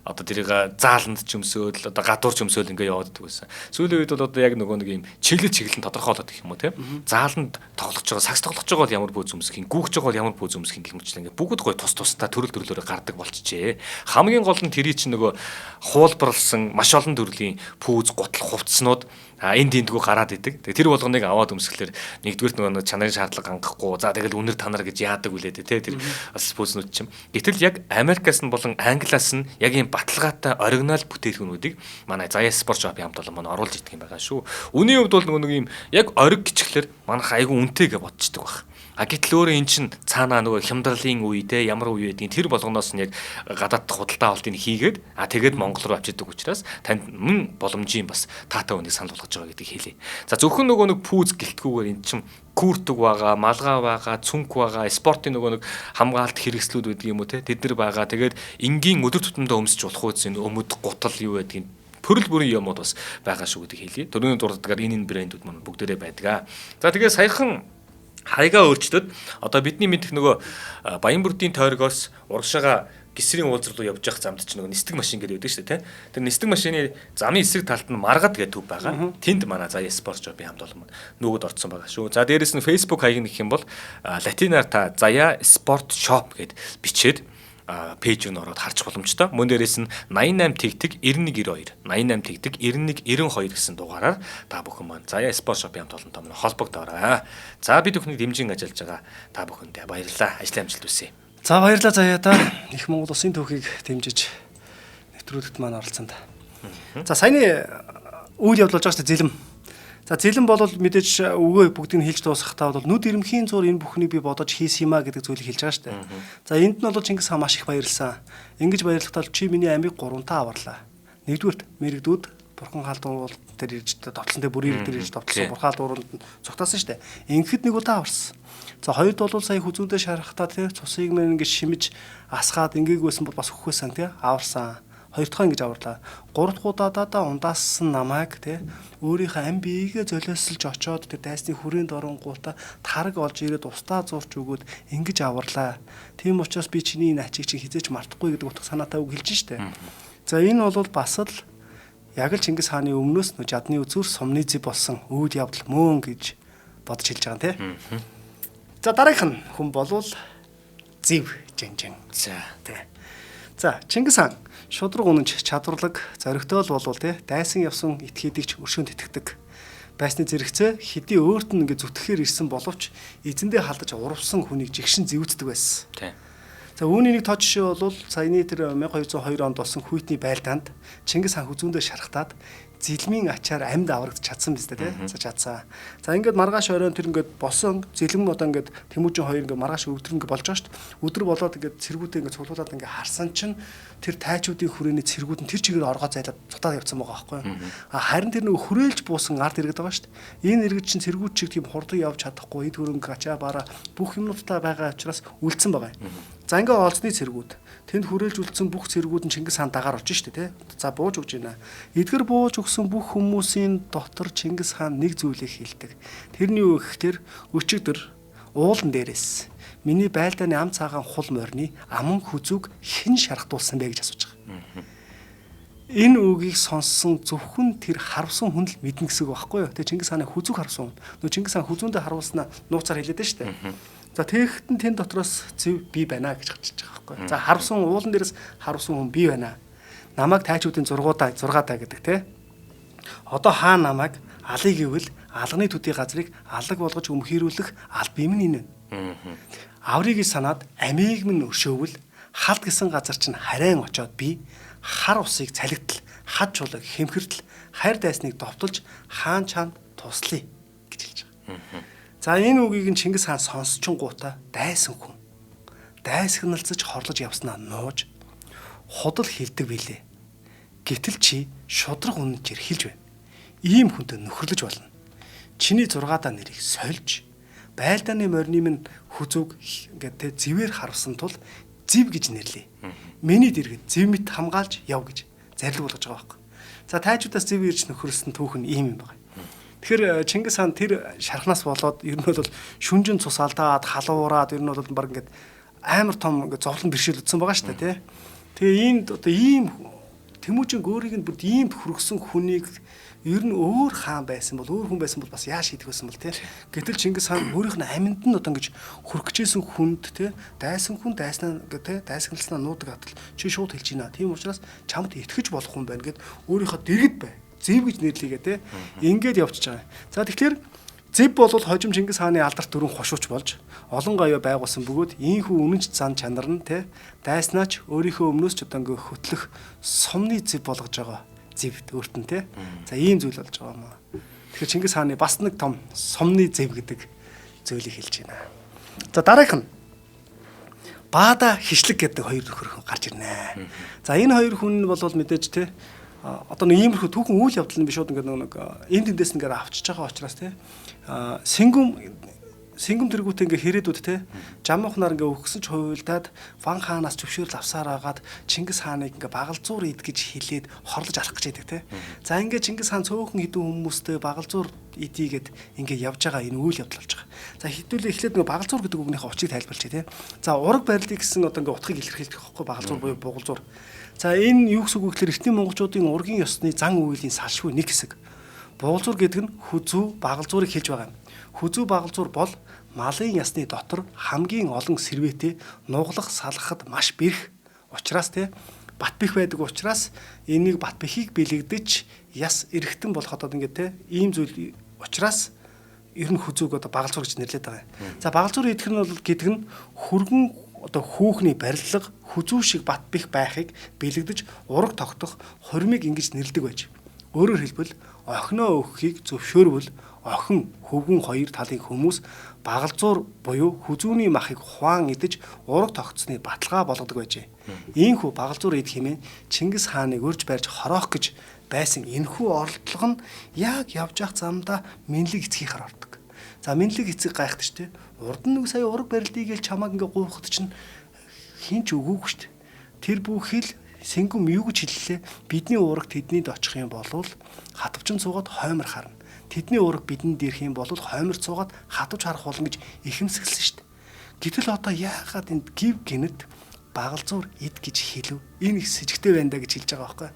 одоо тэрийг зааланд ч өмсөөл одоо гадуур ч өмсөөл ингээ яваад байдаг байсан. Сүүлийн үед бол одоо яг нөгөө нэг юм чиглэлэн тодорхойлоод гэх юм уу те. Зааланд тоглож байгаа, сагс тоглож байгаа бол ямар пүүз өмсөх юм, гүүгж байгаа бол ямар пүүз өмсөх юм гэх мэт ингээ бүгд гой тусдаа төрөл төрлөөр гардаг болчихжээ. Хамгийн гол нь тэрий чинь нөгөө хуулбарлсан маш олон төрлийн пүүз, гутал, хувцснууд энд эндгүү гараад идэг. Тэгээ тэр болгоныг аваад өмсгөхлөөр нэгдүгээр нөгөө чанарын шаардлага хангахгүй. За тэгэл үнэр танаар гэж яадаг үлээд те тэр бас пүүзнүүд чинь. Гэтэл яг Америкаас нь болон Англиас нь яг ийм баталгаатай оригинал бүтээгдэхүүнүүдийг манай Заяа спорт шопын хамт олон маань оруулж идэх юм байгаа шүү. Үний хувьд бол нөгөө нэг ийм яг ориг гिचглэр манайх айгүй үнэтэй гэж бодчихдаг баг. А гэтэл өөрөө эн чин цаанаа нөгөө хямдралын үе те ямар үе байдгийг тэр болгоноос нь яг гадаад худалдаа авалтыг хийгээд тэгээд Монгол руу авчиад учраас танд мөн боломжийн бас таатай үнийг санал болгож байгаа гэдгийг хэлье. За зөвхөн нөгөө нэг пүүз гэлтгүүгээр эн чин куртэг байгаа, малгай байгаа, цүнх байгаа, спортын нөгөө нэг хамгаалт хэрэгслүүд байдаг юм уу те тэд нар байгаа. Тэгээд энгийн өдөр тутамдаа өмсөж болох үс энэ өмд гутал юу байдгийг төрөл бүрийн юмуд бас байгаа шүү гэдгийг хэлье. Төрөний дурддаггаар энэ брэндүүд маань бүгдээрээ байдаг. За тэгээд саяхан хайгаа өөрчлөд одоо бидний мэдих нөгөө Баянбүрдийн тойргоос урагшаага гисрийн уулзар руу явж явах замд чинь нөгөө нисдэг машин гэдэг байдаг шүү дээ. Тэр нисдэг машины замын эсрэг талд нь маргад гэдэг төв байгаа. Тэнд манай Заяа спорт шопын хамт олон нөгөөд орцсон байгаа шүү. За дээрэс нь Facebook хаяг гэх юм бол латинаар та Заяа спорт шоп гэд бичээд пэйж рүү ороод харж боломжтой. Мөн дээрээс нь 88 тэгтэг 9192 88 тэгтэг 9192 гэсэн дугаараар та бүхэн маань Заяа Спорт Shop-ийн хамт олон томны холбогдоорой. За бид бүхнийг дэмжин ажиллаж байгаа та бүхэндээ баярлалаа. Ажлын амжилт хүсье. За баярлалаа Заяада. Их Монгол Улсын түүхийг дэмжиж нэвтрүүлэгт маань оролцсонд. За саяны үйл явдал болж байгаа шүү дээ зэлэм. За зэлэн бол мэдээж өгөө бүгдийг хэлж дуусгахтаа бол нүд ирэмхийн зур энэ бүхнийг би бодож хийсэн юм а гэдэг зүйлийг хэлж байгаа шүү дээ. За энд нь бол Чингис хаан маш их баярлсан. Ингэж баярлахтаа чи миний амийг 3-таа аварлаа. Нэгдүгürt мэрэгдүүд бурхан халдуун бол тэр ирж товтлон дээр бүрийн дээр ирж товтлсон бурхан халдуунд цогтаасан шүү дээ. Ингээд нэг удаа аварсан. За хоёрд бол сая хүзүүндээ шарахтаа тий цусыг мэн ингэж шимэж асгаад ингээгүйсэн бол бас өгөхөөсөн тий аварсан. Хоёр дахь ингэж аварлаа. Гурав дахь удаадаа ундаасан намайг тий өөрийнхөө ам биегээ золиослж очоод тэр дайсны хүрээнд оронгуудаа тараг олж ирээд устаа зурч өгөөд ингэж аварлаа. Тийм учраас би чиний энэ ачийг чи хизээч мартахгүй гэдэг утга санаатай үг хэлж штэ. За энэ бол бас л яг л Чингис хааны өмнөөс жадны үзүүр сумны зэв болсон үйл явдал мөн гэж бодож хэлж байгаа юм тий. За дараагийнх нь хүн болвол зэв жинжин. За тий. За Чингис хаан шудраг үнэнч чадварлаг зоригтой болвол тий дайсан явсан этгээдийг ч өршөөнд итгэдэг. Байсны зэрэгцээ хэдий өөрт нь ингээ зүтгэхээр ирсэн боловч эзэндээ халдаж урвсан хүнийг жигшин зэвддэг байсан. тий. За үүний нэг тоо жишээ бол саяны тэр 1202 онд болсон Хүйтний байлдаанд Чингис хаан хүзүүндээ шархтаад зэлмийн ачаар амьд аврагд чадсан биз дээ тий. За чадсан. За ингээд маргааш оройн тэр ингээд босон зэлэм нь одоо ингээд Тэмүүжин хоёр ингээд маргааш өдөр ингээд болж байгаа шүү дээ. Өдөр болоод ингээд цэргүүдээ ингээд цуглуулад ингээд харсан чинь тэр тайчуудын хүрээний цэргүүд нь тэр чигээр оргоо зайлаад цутаад явцсан байгаа байхгүй юу. Харин тэр нөгөө хүрээлж буусан ард иргэд байгаа шүү дээ. Энэ иргэд чинь цэргүүд чиг тийм хурдан явж чадахгүй эд хөрөнгө ачаа бараа бүх юмнуудтай байгаа учраас үлдсэн байгаа юм. За ингээд олзны цэргүүд тэнд хүрээлж үлдсэн бүх цэргүүд нь Чингис хаан дагаар орж штэ тий. За бууж өгч байна. Эдгэр бууж өгсөн бүх хүмүүсийн дотор Чингис хаан нэг зүйлийг хэлдэг. Тэрний юу гэхээр өчигдөр уулан дээрээс миний байлдааны ам цаагаан хул морины аман хүзүүг хэн шархтуулсан бэ гэж асууж байгаа. Энэ үгийг сонссон зөвхөн тэр харвсан хүн л мэднэ гэсэн үг байхгүй юу? Тэгээ Чингис хааны хүзүүг харвсан хүн. Нөө Чингис хаан хүзүүндээ харвуулснаа нууцаар хэлээд штэ. За тэгэхдээ тэн дотроос зэв бий байна гэж хачиж байгаа байхгүй. За харвсан уулан дээрээс харвсан хүн бий байна. Намайг тайчуудын 6 даа гэдэг те. Одоо хаа намайг алыг ивэл алганы төдий газрыг алаг болгож өмхийрүүлэх аль бие минь энэ. Аврыг санаад амийг минь өршөөвөл халд гэсэн газар чинь харайн очоод би хар усыг цалигтал хад чулаг хэмхэртэл хайр дайсныг довтолж хаан чанд туслая гэж хэлж байгаа. За энэ үгийг нь Чингис хаан сонсчингуудаа дайсан хүн дайсагналцаж хорлож явснаа нууж худал хилдэг билээ. Гэтэл чи шудраг үнэнчээр хэлж байна. Ийм хүнтэй нөхөрлөж болно. Чиний 6 нэрийг сольж байлдааны морины минь хүзүүг ингээд зэвээр харвсан тул зэв гэж нэрлэе. Миний дэргэд зэв мэт хамгаалж яв гэж зарлиг болгож байгаа байхгүй. За тайчудаас зэв ирж нөхөрлсөн түүх нь ийм юм байна. Тэгэхээр Чингис хаан тэр шархнаас болоод ер нь бол шүнжин цус алдаад халуураад ер нь бол баг ингээд амар том ингээд зовлон бэршээл утсан байгаа шүү дээ тий. Тэгээ энд одоо ийм Тэмүүжин гөөрийг нь бүр иймд хүргэсэн хүнийг ер нь өөр хаан байсан бол өөр хүн байсан бол бас яаж хийдэг байсан бол тий. Гэтэл Чингис хаан өөрийнх нь амьд нь одоо ингэж хүрхгэжсэн хүнд тий дайсан хүн дайснаа тий дайсагналснаа нуудаг атал чи шууд хэлж байна. Тийм учраас чамд итгэж болох хүн байна гэд өөрийнхөө дэргэд бай. Зэв гэж нэрлэгээ тий. Ингээд явчихж байгаа. За тэгэхээр зэв бол хожим Чингис хааны алдарт дөрвөн хошууч болж олон гавья байгуулсан бөгөөд ийхүү үнэнч зан чанар нь тий дайснаач өөрийнхөө өмнөөс ч одоо ингээ хөтлөх сумны зэв болгож байгаа. Зэв өөрт нь тий. За ийм зүйл болж байгаа юм аа. Тэгэхээр Чингис хааны бас нэг том сумны зэв гэдэг зүйлийг хэлж байна. За дараагийнх нь Баада Хишлэг гэдэг хоёр нөхөр гарч ирнэ. За энэ хоёр хүн бол мэдээж тий одоо нэг иймэрхүү түүхэн үйл явдал нь биш шууд ингээд нэг энд тэндээс нэгээр авчиж байгаа учраас тий Сэнгүм тэргүүтээ ингээ хэрээдүүд те жамуухнаар ингээ өгсөн ч хуйлдаад Ван хаанаас зөвшөөрөл авсаар агаад Чингис хааныг ингээ багалзуур ид гэж хэлээд хорлож алах гэж байдаг те. За ингээ Чингис хаан цөөхөн хэдэн хүмүүстэй багалзуур идийгээд ингээ явж байгаа энэ үйл явдал болж байгаа. За хэдүүлээ эхлээд ингээ багалзуур гэдэг үгнийхээ учрыг тайлбарлая те. За ураг барилыг гэсэн одоо ингээ утгыг илэрхийлдэг байхгүй багалзуур буюу бугалзуур. За энэ юу гэсэн үг гэхээр эртний монголчуудын ургийн ёсны зан үйлийн салшгүй нэг хэсэг. Бугалзуур гэдэг нь хүзүү багалзуурыг хэлж байгаа юм. Хүзүү багалзуур бол малын ясны дотор хамгийн олон сэрвээтэй нуглах салгахад маш бэрх Учираас те бат бэх байдаг учраас энийг бат бэхийг бэлэгдэж яс эргэтэн болох одоо ингээд те ийм зүйл учраас ер нь хүзүүг одоо багалзуур гэж нэрлэдэг байгаа юм. За багалзуур идэх нь бол гэдэг нь хүргэн одоо хүүхний барилга хүзүү шиг бат бэх байхыг бэлэгдэж ураг тогтох хормыг ингэж нэрлэдэг байж. Өөрөөр хэлбэл охиноо өгөхийг зөвшөөрвөл охин хөвгүн хоёр талын хүмүүс багалзуур буюу хүзүүний махыг ухаан идэж ураг тогтсны баталгаа болгодог байжээ. Ийхүү багалзуур идэх хэмээн Чингис хааныг өрж барьж хороох гэж байсан энэхүү оролдлого нь яг явж явах замдаа Минлэг эцгийнхаар ордог. За Минлэг эцэг гайхдаг ч тийм урд нь нэг сая ураг барилдыг гээл чамааг ингээ гуйхад чинь хинч өгөөгүй шүү дээ. Тэр бүхэл Сэнгүм юу гэж хэллээ? Бидний ураг тэднийд очих юм бол хатвчин цуугаад хоймор харна. Тэдний ураг бидэнд ирэх юм бол хоймор цуугаад хатвч харах болно гэж ихэмсэглэсэн шүү дээ. Гэтэл одоо яагаад энд гів гинэд багалзуур ид гэж хэлв? Энэ их сэжигтэй байна да гэж хэлж байгаа байхгүй.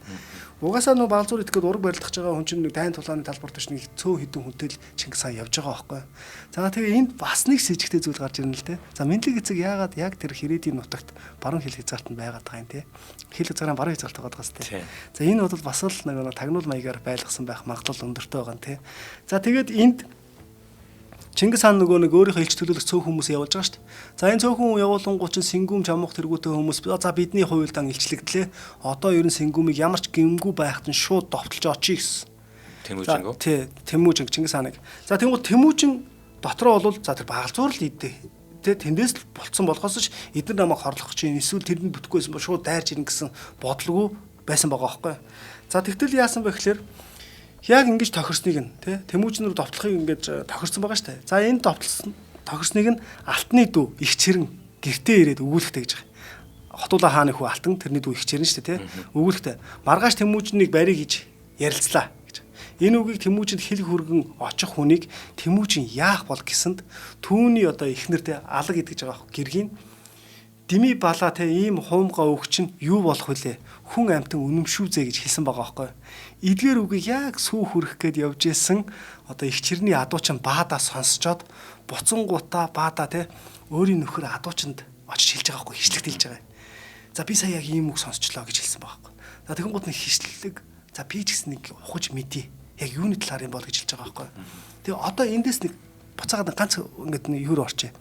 Угаасаа нөө багалзуур идэх гээд ураг барилдах байгаа хүн чинь нэг дайн тулааны талбарт чинь цөө хідэн хүнтэй л Чингис хаан явж байгаа байхгүй. За тэгээ энд бас нэг сэжигтэй зүйл гарч ирнэ л дээ. За Минлэг эцэг яагаад яг тэр Хэрээдийн нутагт баруун хил хязгаартанд байгаад байгаа юм те. Хил хязгаараа баруун хязгаарт байгаа даа те. За энэ бол бас л нэг тагнуул маягаар байлгасан байх магадлал өндөртэй байгаа юм те. За тэгээд энд Чингис хаан нөгөө нэг өөрийнхөө илч төлөөлөх цөөх хүмүүс явуулж байгаа шүү дээ. За энэ цөөхөн явуулангууд чинь Сэнгүм чамх тэргүүтэй хүмүүс за бидний хуйлдаан илчлэгдлээ. Одоо ер нь Сэнгүмийг ямар ч гэмгүй байхад нь шууд довтолж очие гэсэн. Тэмүүжин гоо. Тий, Тэмүүжин Чингис хааныг. За тэнгуү Тэмүүжин дотроо бол за тэр багалзуур л идэ. Тэ тэндээс л болцсон болохоос ч эдгээр намайг хорлох чинь эсвэл тэрэнд бүтэхгүйсэн бол шууд дайрж ирнэ гэсэн бодлого байсан байгаа байхгүй. За тэгтэл яасан бэ гэхээр яг ингэж тохирсныг нь тий Тэмүүжнэр довтлохыг ингэж тохирсон байгаа шүү дээ. За энэ тохирсныг нь алтны дүү их чирэн гэртээ ирээд өгүүлэхтэй гэж байгаа. Хотуулаа хааны хүү алтан тэрний дүү их чирэн шүү дээ тий өгүүлэхтэй. Маргааш Тэмүүжнийг барь гэж ярилцлаа гэж. Энэ үгийг Тэмүүжинд хэл хүргэн очих хүнийг Тэмүүжин яах бол гэсэнд түүний одоо ихнэртэй алаг идэж байгаа гэргийн Дими балаа те ийм хуумгаа өгч нь юу болох вүлээ? Хүн амтан үнэмшүүзэ гэж хэлсэн байгаа байхгүй. Эдгээр үгийг яг сүү хүрэх гээд явж исэн одоо их чирний адуучин баадаа сонсчоод буцангуудаа баадаа те өөрийн нөхөр адуучинд очиж хэлж байгаа байхгүй хичлэгт хэлж байгаа. За би сая яг ийм үг сонсчлоо гэж хэлсэн байгаа байхгүй. За тэгэн гут нэг хичлэг за би ч гэсэн нэг ухаж мэдээ. Яг юуны талаар юм бол гэж хэлж байгаа байхгүй. Тэгээ одоо эндээс нэг буцаагаад ганц ингэдэг нэг юу орчээ.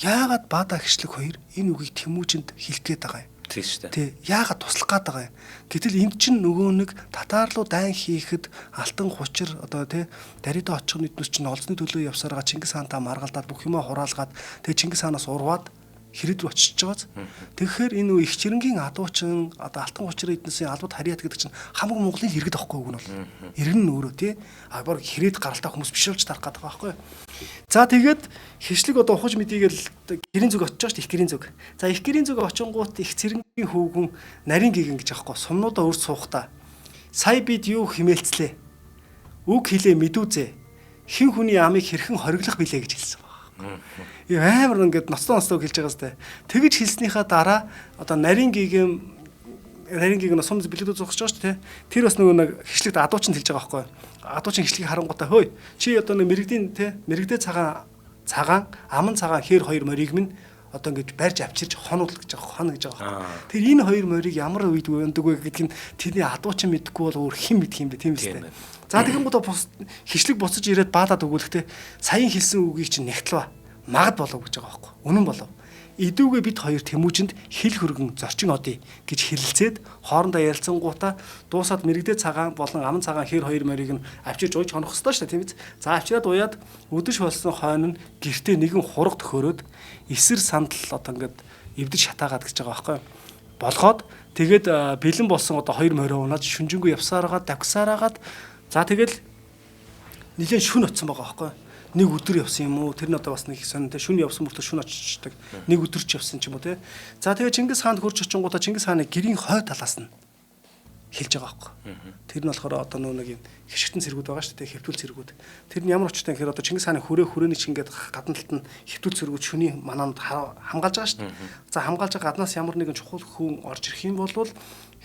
Яагаад баадаа хичлэг хоёр энэ үгийг Тэмүүжинд хэлэх гээд байгаа юм? Тийм шүү дээ. Тий, яагаад туслах гээд байгаа юм? Гэтэл энд чинь нөгөө нэг татар руу дайн хийхэд алтан хучир одоо тий даридаа очих нийтнээс чинь олзны төлөө явсараа Чингис хаантаа маргалдаад бүх юмаа хураалгаад тэгээ Чингис хаанаас урваад Хэрэг рүү очиж байгааз. Тэгэхээр энэ их чирэнгийн адуучин одоо алтан хучир эднэсийн албад харьяат гэдэг чинь хамаг Монголын иргэд аахгүй үг нь бол. Иргэн нь өөрөө тий. А баг хэрэг гаралтай хүмүүс биш болж тарах гэдэг байгаа байхгүй. За тэгээд хишлэг одоо ухаж мэдийгээл гэрийн зүг очиж байгаа шүү дээ их гэрийн зүг. За их гэрийн зүг очингууд их цэрэнгийн хүүгэн нарийн гигэн гэж аахгүй сумнуудаа өрс суухта. Сая бид юу химээлцлээ. Үг хэлээ мэдүүзээ. Хин хүний амыг хэрхэн хориглох билээ гэж хэлсэн. Амар ингээд ноцтой хэлж байгаа сте. Тэгэж хэлснийхаа дараа одоо нарийн гигэм сум бэлэгдүү зогсож байгаа шүү дээ. Тэр бас нөгөө нэг хишлэгт адуучин хэлж байгаа байхгүй. Адуучин хишлэгийг харангуйтай хөөе. Чи одоо нэг мэрэгдийн мэрэгдээ цагаан аман цагаан хээр хоёр морийг минь одоо ингэж барьж авчирч хонол гэж байгаа хон гэж байгаа. Тэр энэ хоёр морийг ямар үед өндөг вэ гэдг нь тэрний адуучин мэдэхгүй бол өөр хэн мэдх юм бэ тийм үстэй. За тэгэн гоо хишлэг буцаж ирээд баадаад өгүүлэхдээ саяын хэлсэн үгийг чинь нягтлаа. Магад болов гэж байгаа байхгүй. Үнэн болов. Идүүгээ бид хоёр Тэмүүжинд хил хөргөн зорчин одъё гэж хэлэлцээд хоорондоо ярилцсангуудаа дуусаад мэрэгдээ цагаан болон аман цагаан хэр хоёр морийг нь авчирж ууж хонох ёстой шүү дээ тийм биз. За авчираад уяад өдөш болсон хойно нь гэртээ нэгэн хураг төхөөрөөд эсэр сандал одоо ингээд эвдэж шатаагаад гэж байгаа байхгүй. Болгоод тэгээд бэлэн болсон одоо хоёр морио унаад шүнжэнгүү явсараагаад давгсараагаад за тэгэл нэлээд шүн оцсон байгаа байхгүй. Нэг өдөр явсан юм уу? Тэр нь одоо бас нэг сонь те шүн явсан мөртөө шүн очичдаг. Нэг өдөр ч явсан ч юм уу те. За тэгээ Чингис хаанд хурж очингуудаа Чингис хааны гэрийн хой талаас нь хэлж байгаа байхгүй. Тэр нь болохоор одоо нэг юм хишгтэн цэргүүд байгаа шүү дээ, хэвтүүл цэргүүд. Тэр нь ямар очтой гэхээр одоо Чингис хааны хүрээний чинь ингээд гадна талд нь хэвтүүл цэргүүд шүний манаанд хамгаалж байгаа шүү дээ. За хамгаалж байгаа гаднаас ямар нэгэн чухал хүн орж ирэх юм бол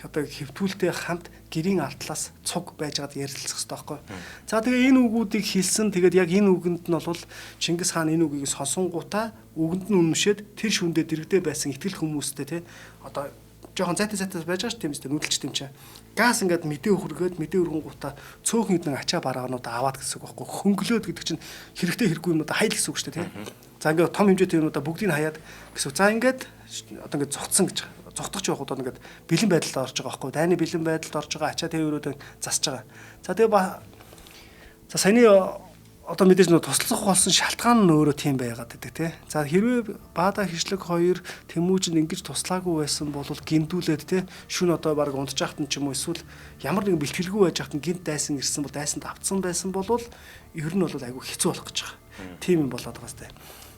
одоо хэвтүүлтэй хамт гэрийн алтлаас цуг байж байгаад ярилцах хэрэгтэй байхгүй. За тэгээ энэ үгүүдийг хэлсэн. Тэгээд яг энэ үгэнд нь бол Чингис хаан энэ үгийг сонсонгуудаа үгэнд нь үнэмшээд тэр шүндээ дэрэгдээ байсан итгэл хүмүүстэй те одоо жоохон зайтай байж байгаа ш тийм үстэй нүүдэлч тийм чинь. Газ ингээд мэдээ өргөнгуудаа цөөхөн хэдэн ачаа бараануудаа аваад гэсэн үг байхгүй. Хөнгөлөөд гэдэг чинь хэрэгтэй хэрэггүй юмудаа хайл гэсэн үг шүү дээ тийм. За ингээд том хэмжээтэй юмудаа бүгдийг нь хаяад гэсэн. За ингээд одоо ингээд зогтсон гэж зогтож явах удаа ингээд бэлэн байдалд орж байгаа байхгүй. Дайны бэлэн байдалд орж байгаа ачаа тээврүүд засж байгаа. За тэгээ за саяны одоо мэдээж нөө туслах болсон шалтгаан нь өөрөө тийм байгаад байдаг тий. За хэрвээ Баада Хишлэг 2 Тэмүүжинд ингэж туслаагүй байсан бол гиндүүлээд тий шүн одоо баг унтж яхад нь ч юм уу эсвэл ямар нэгэн бэлтгэлгүй байж яхад нь гинт дайсан ирсэн бол дайсанд автсан байсан бол ер нь бол айгүй хэцүү болох гэж байгаа. Тийм юм болоод байгаа сте.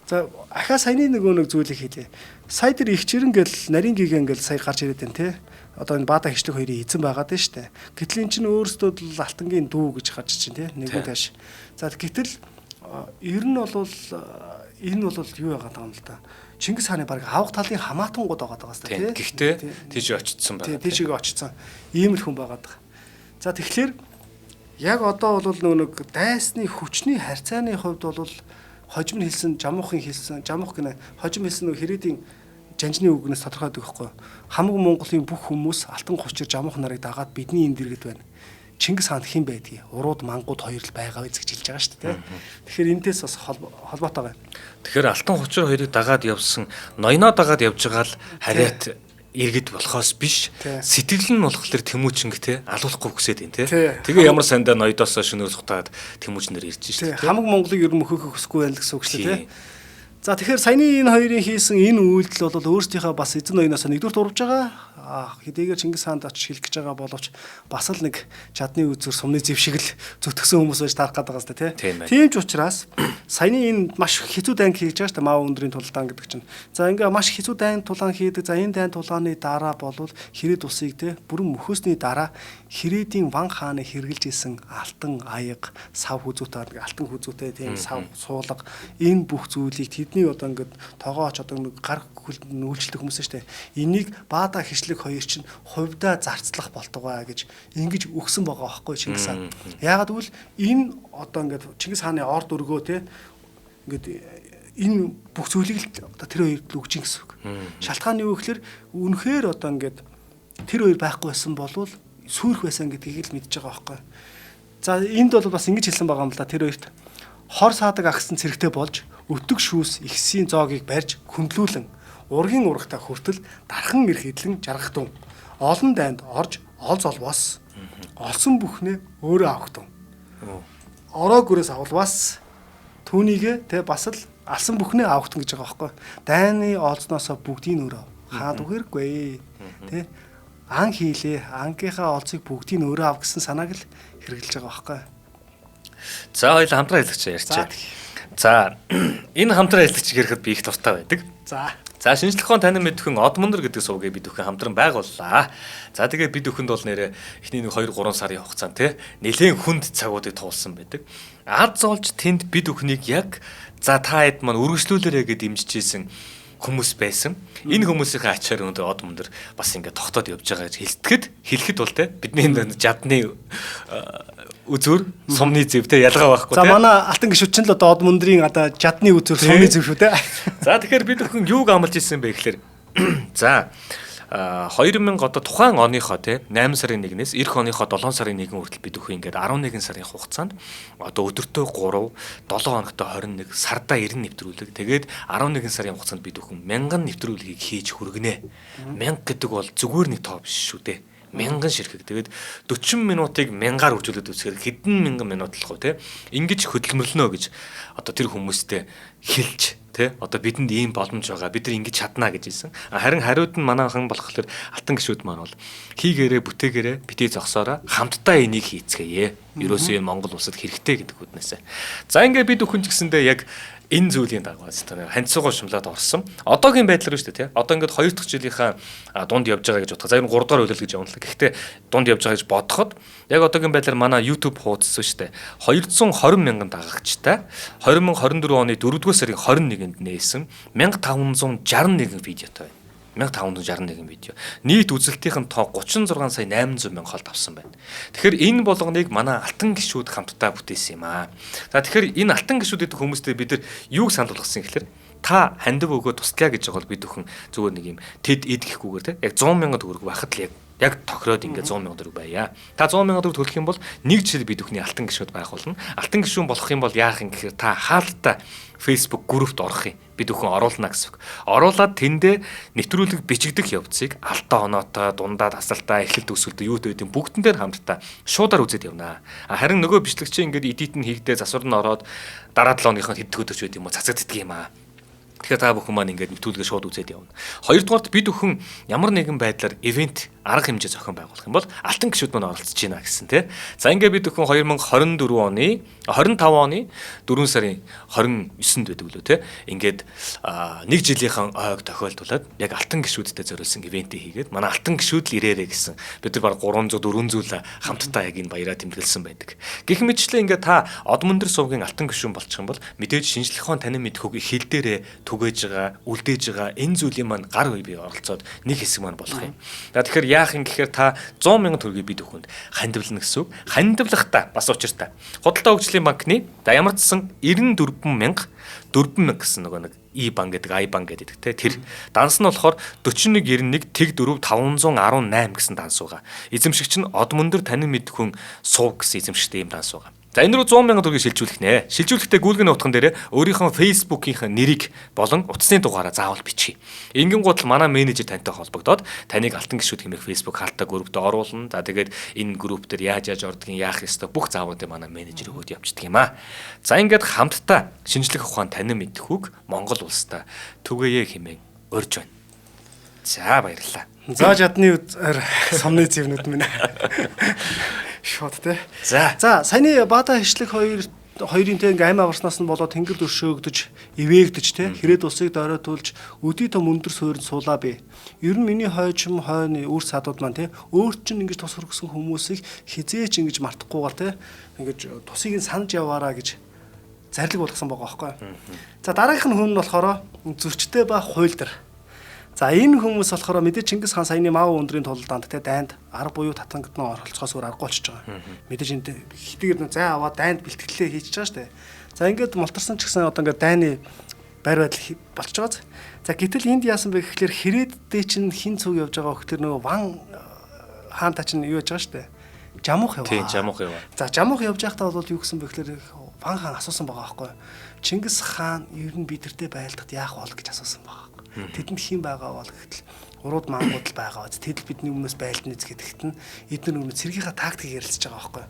За ахаа саяны нэг зүйлийг хэлье. Сая тэр их чирэн гэл нарийн гигэн гэл сая гарч ирээд байна тий. Одоо энэ Баада Хишлэг 2-ийн эзэн байгаад байна штэ. Гэтэл эн чинь өөрөөсөө л алтангийн дүү гэж гарч чинь тий. Нэгэн тааш. За гэтэл ер нь бол энэ бол юу яагаад байгаа юм л да. Чингис хааны баг авах талын хамаатангууд байгаа даа тий. Гэхдээ тийш очсон байна. Тийшээ очсон. Ийм л хүн байгаа даа. За тэгэхээр яг одоо бол нэг дайсны хүчний харьцааны хувьд бол хожим нь хэлсэн, жамуух гэнэ хожим хэлсэн нэг хэрэгдийн жанжны үгнээс тодорхойд өгөхгүй. Хамаг Монголын бүх хүмүүс алтан гучир жамуух нарыг дагаад бидний энд иргэд байна. Чингис хаан хэн байдгийг урууд мангууд хоёр л байгаа гэж хэлж байгаа шүү дээ. Тэгэхээр энэс бас холбоотой байна. Тэгэхээр алтан гучир хоёрыг дагаад явсан, ноёноо дагаад явж байгаа л харьяат иргэд болохоос биш. Сэтгэл нь болохоор Тэмүүжинг те алуулахгүй хүсээд байна те. Тэгээ ямар сандаа ноёдоосоо шөнөөр цухтаад Тэмүүжнэр ирж шүү дээ. Хамаг Монголыг ер нь мөхөх хүсэхгүй байл гэсэн үг шүү дээ. За тэгэхээр саяны энэ хоёрын хийсэн энэ үйлдэл бол өөрсдийнхөө бас эзэн ноёноос нэгдүгээр урвж байгаа. Хэдийгээр Чингис хаанд очиж хэлэх гэж байгаа боловч бас л нэг чадны үзүр сумны зэв шиг л зүтгэсэн хүмүүс байж таарах гэдэг байгаа сте тийм ч учраас саяны энэ маш хэцүү дайн хийж байгаа шүү дээ маа өндрийн тулаан гэдэг чинь. За ингээ маш хэцүү дайн тулаан хийдэг. За энэ дайн тулааны дараа болвол Хэрэд усыг те бүрэн мөхөөсний дараа Хэрээдийн Ван хааны хэрглэж исэн алтан аяга, сав хүзүүтэй алтан хүзүүтэй тийм сав суулга энэ бүх зүйлийг тэдний одоо ингээд тоогооч одоо нэг гар нүүлжлэх хүмүүс шүү дээ. Энийг Баада Хишлэг 2 чинь хувьдаа зарцлах болтугай гэж ингэж өгсөн байгаа байхгүй Чингис хаан. Яагаад гэвэл энэ одоо ингээд Чингис хааны орд өргөө те ингээд энэ бүх зүйлийг л одоо тэр хоёрт л өгч ин гэсэн үг. Шалтгаан нь юу гэхээр үнэхээр одоо ингээд тэр хоёр байхгүй байсан болвол сүрх байсан гэдгийг л мэдж байгаа байхгүй. За энд бол бас ингэж хэлсэн байгаа юм л да тэр хоёрт хор саадаг агсан цэрэгтэй болж өтөг шүүс ихсийн зоогийг барьж хөндлүүлэн ургийн урагтаа хүртэл дархан ирэх идэлэн жаргахтун олон дайнд орж олз олвоос олсон бүхнээ өөрөө авахтун ороо гүрээс авалваас түүнийгээ тэ бас л алсан бүхнээ авахтун гэж байгаа байхгүй. Дайны олзноосоо бүгдийг өөрөө хаад үхэргүй тэ ан хийлээ ангийнхаа олзыг бүгдийг өөрөө ав гэсэн санааг л хэрэгжилж байгаа байхгүй. За хоёул хамтран хэлэгч ярьчаа. За энэ хамтран хэлэгч гэрэхэд би их дуртай байдаг. За шинжлэх ухааны танин мэдхэн Од Мөндөр гэдэг сувгийг бид бүхэн хамтран байгууллаа. За тэгээд бид бүхэнд бол нэрээ эхний 2-3 сарын хугацаанд те нэлээд хүнд цагуудыг туулсан байдаг. Аз зоолж тэнд бид бүхнийг яг за та хэд маань үргэлжлүүлээрэ гэж дэмжижсэн хүмүүс байсан. Энэ хүмүүсийн ачаар өндөр Од Мөндөр бас ингээд тогтоод явж байгаа гэж хэлэхэд бол те бидний жадны үзүр сумны зэвтэй ялгаа байхгүй те. За манай алтан гişүүд чинь л одоо Од Мөндрийн одоо жадны үзүр сумны зэв шүү те. За тэгэхээр бид бүхэн юуг амлаж ирсэн бэ гэхээр за 2000 одоо тухайн оныхоо те 8 сарын 1-ээс эх оныхоо 7 сарын 1 хүртэл бид бүхэн ингээд 11 сарын хугацаанд одоо өдөртөө 3, 7 хоногтой 21, сардаа 90 нэвтрүүлэг. Тэгээд 11 сарын хугацаанд бид бүхэн 1000 нэвтрүүлгийг хийж хүргэнэ. 1000 гэдэг бол зүгээр нэг тоо биш шүү дээ. 1000 ширхэг. Тэгээд 40 минутыг 1000-аар үржүүлээд үсгээр хэдэн мянган минут л гоо те. Ингэж хөдөлмөрлөнө гэж одоо тэр хүмүүстэй хэлж тэ одоо бидэнд ийм боломж байгаа бид нар ингэж чадна гэж хэлсэн. Харин хариуд нь манайхан болохоор алтан гişүүд маань бол хийгээрээ бүтээгээрээ битээ зогсоороо хамтдаа энийг хийцгээе. Ерөөсөө энэ Монгол улсад хэрэгтэй гэдэг үднээсээ. За ингээ бид бүхэн ч гэсэндээ яг энэ зүйлийн дагуу ханцуугаар шумлаад орсон. Одоогийн байдлаар шүү дээ тий. Одоо ингээд 2 дахь жилийнхаа дунд явж байгаа гэж бодох. За энэ 3 дахь үйлдэл гэж явна л. Гэхдээ дунд явж байгаа гэж бодоход яг одоогийн байдлаар манай YouTube хуудас шүү дээ. 220 мянган дагагчтай 2024 оны 4-р сарын 21-нд нээсэн 1561 видеотой байна. 1561 видео. Нийт үзэлтийн тоо 36 сая 800 мянга холд авсан байна. Тэгэхээр энэ болгоныг манай алтан гişүүд хамтдаа бүтээсэн юм аа. За тэгэхээр энэ алтан гişүүд гэдэг хүмүүстэй бид нар юуг санал болгосон гэхээр та хандив өгөө туслая гэж байгаа бол бид бүхэн зүгээр нэг юм тэд эд гэхгүйгээр те яг 100,000 төгрөг байхад л яг тохироод ингээд 100,000 төгрөг байя. Та 100,000 төгрөг төлөх юм бол нэг жил бид бүхний алтан гишүүд байх болно. Алтан гишүүн болох юм бол яах юм гэхээр та хаалттай Facebook группт орох юм. Бид бүхэн оруулна гэсэн үг. Оруулаад тэндээ нэвтрүүлэг бичигдэх явцыг алтаа оноотой, дундаа тасалтай, эхлэлт өсөлтөө юу гэдэг бүгдэн дээр хамтдаа шуудаар үзээд явна. Харин нөгөө бичлэгчийн ингээд эдит нь хийгдээ засвар нь ороод дараа 7 өдрийнхөө хэд өдөрч байд юм уу цацагддаг юм аа. Тэгэхээр та бүхэн маань ингээд нэвтрүүлгээ шууд үзээд явна. Хоёрдугаарт бид бүхэн ямар нэгэн байдлаар ивент арга хэмжээ зохион байгуулах юм бол алтан гишүүд маань оролцож байна гэсэн тий. За ингээд бид бүхэн 2024 оны 25 оны 4 сарын 29-нд байдаг лөө тий. Ингээд нэг жилийнхэн ойг тохиолдуулаад яг алтан гишүүдтэй зориулсан ивентийг хийгээд манай алтан гишүүд л ирээрээ гэсэн бид нар баг 300 400 хамтдаа яг энэ баяраа тэмдэглэсэн байдаг. Гэх мэтчлэн ингээд та од мөндөр сувгийн алтан гишүүн болчих юм бол мэдээж шинжлэх ухааны танин мэдхүйг хил дээрээ түгээж байгаа, үлдээж байгаа энэ зүйлийн маань гар үе бие оролцоод нэг хэсэг маань болох юм. Тэгэхээр яах юм гэхээр та 100,000 төгрөгийг бид бүхэнд хандивлна гэсэн үг. Хандивлахдаа бас учиртай. Худалдаа хөгжлийн банкны ямар ч сан 94,000 гэсэн нөгөө нэг E-банк гэдэг I-банк гэдэг те тэр данс нь болохоор 4191 тэг 4 518 гэсэн данс байгаа. Эзэмшигч нь од мөндөр танин мэдхүн сууг гэсэн эзэмшигчтэй юм данс байгаа. За энэ рүү 100,000 төгрөгийг шилжүүлэх нэ. Шилжүүлэхдээ Google-ийн утган дээр өөрийнхөө Facebook-ийн нэрийг болон утасны дугаараа заавал бичиж. Ингэнгუут л манай менежер тантай холбогдоод таныг алтан гишүүд хэмээх Facebook хаалтаа группт оруулна. За тэгээд энэ групп дээр яаж ордгийг яах ёстой бүх заавруудыг манай менежер өгөөд явчихдаг юм аа. За ингээд хамтдаа шинжлэх ухаан танин мэдхүүг Монгол улстай түгээе хэмээн урьж байна. За баярлалаа. За жадны сомны зэвнүүд минь. Шот те. За саяны Баада хишлэг хоёрын тэг ингээм аварснаас нь болоод тэнгэр дөшөөгдөж, ивээгдэж те хэрэг усыг доройтуулж өдий том өндөр суурьнд суулаа би. Ер нь миний хойчим хойны үр садууд маань те өөр чинь ингэж тус хөргсөн хүмүүсийг хизээч ингэж мартахгүйгээр те ингэж тусыг нь санаж яваараа гэж зарлиг болгосон байгаа байхгүй. За дараагийнх нь хүн нь болохоор зөрчтэй ба хуйлдар. За энэ хүмүүс болохоор мэдээ Чингис хаан саяны мав өндрийн тулдаанд те дайнд арга буюу татангад нь оролцохоос өөр аргагүй болчихж байгаа. Мэдээж энэ хитгэр нь зай аваад дайнд бэлтгэлээ хийж байгаа шүү дээ. За ингээд мултарсан ч гэсэн одоо ингээд дайны байр байдал болчихж байгаа. За гэтэл энд яасан бэ гэхэлэр хэрээддээ чинь хин цуг явж байгаа хөхтөр нөгөө Ван хаан та чинь юу яаж байгаа шүү дээ. Жамуух яваа. Тийм жамуух яваа. За жамуух явж байхдаа бол юу гэсэн бэ гэхэлэр Ван хаан асуусан байгаа байхгүй. Чингис хаан ер нь бидэртэй байлдахад яах вэ гэж асуусан байгаа. Тэдэнд хин байгаа бол гэхэл урууд мангууд л байгаа. Тэд бидний өмнөөс байлдна гэдэгт нь эдгээр өмнө цэргийнхаа тактикийг ярилцж байгаа байхгүй.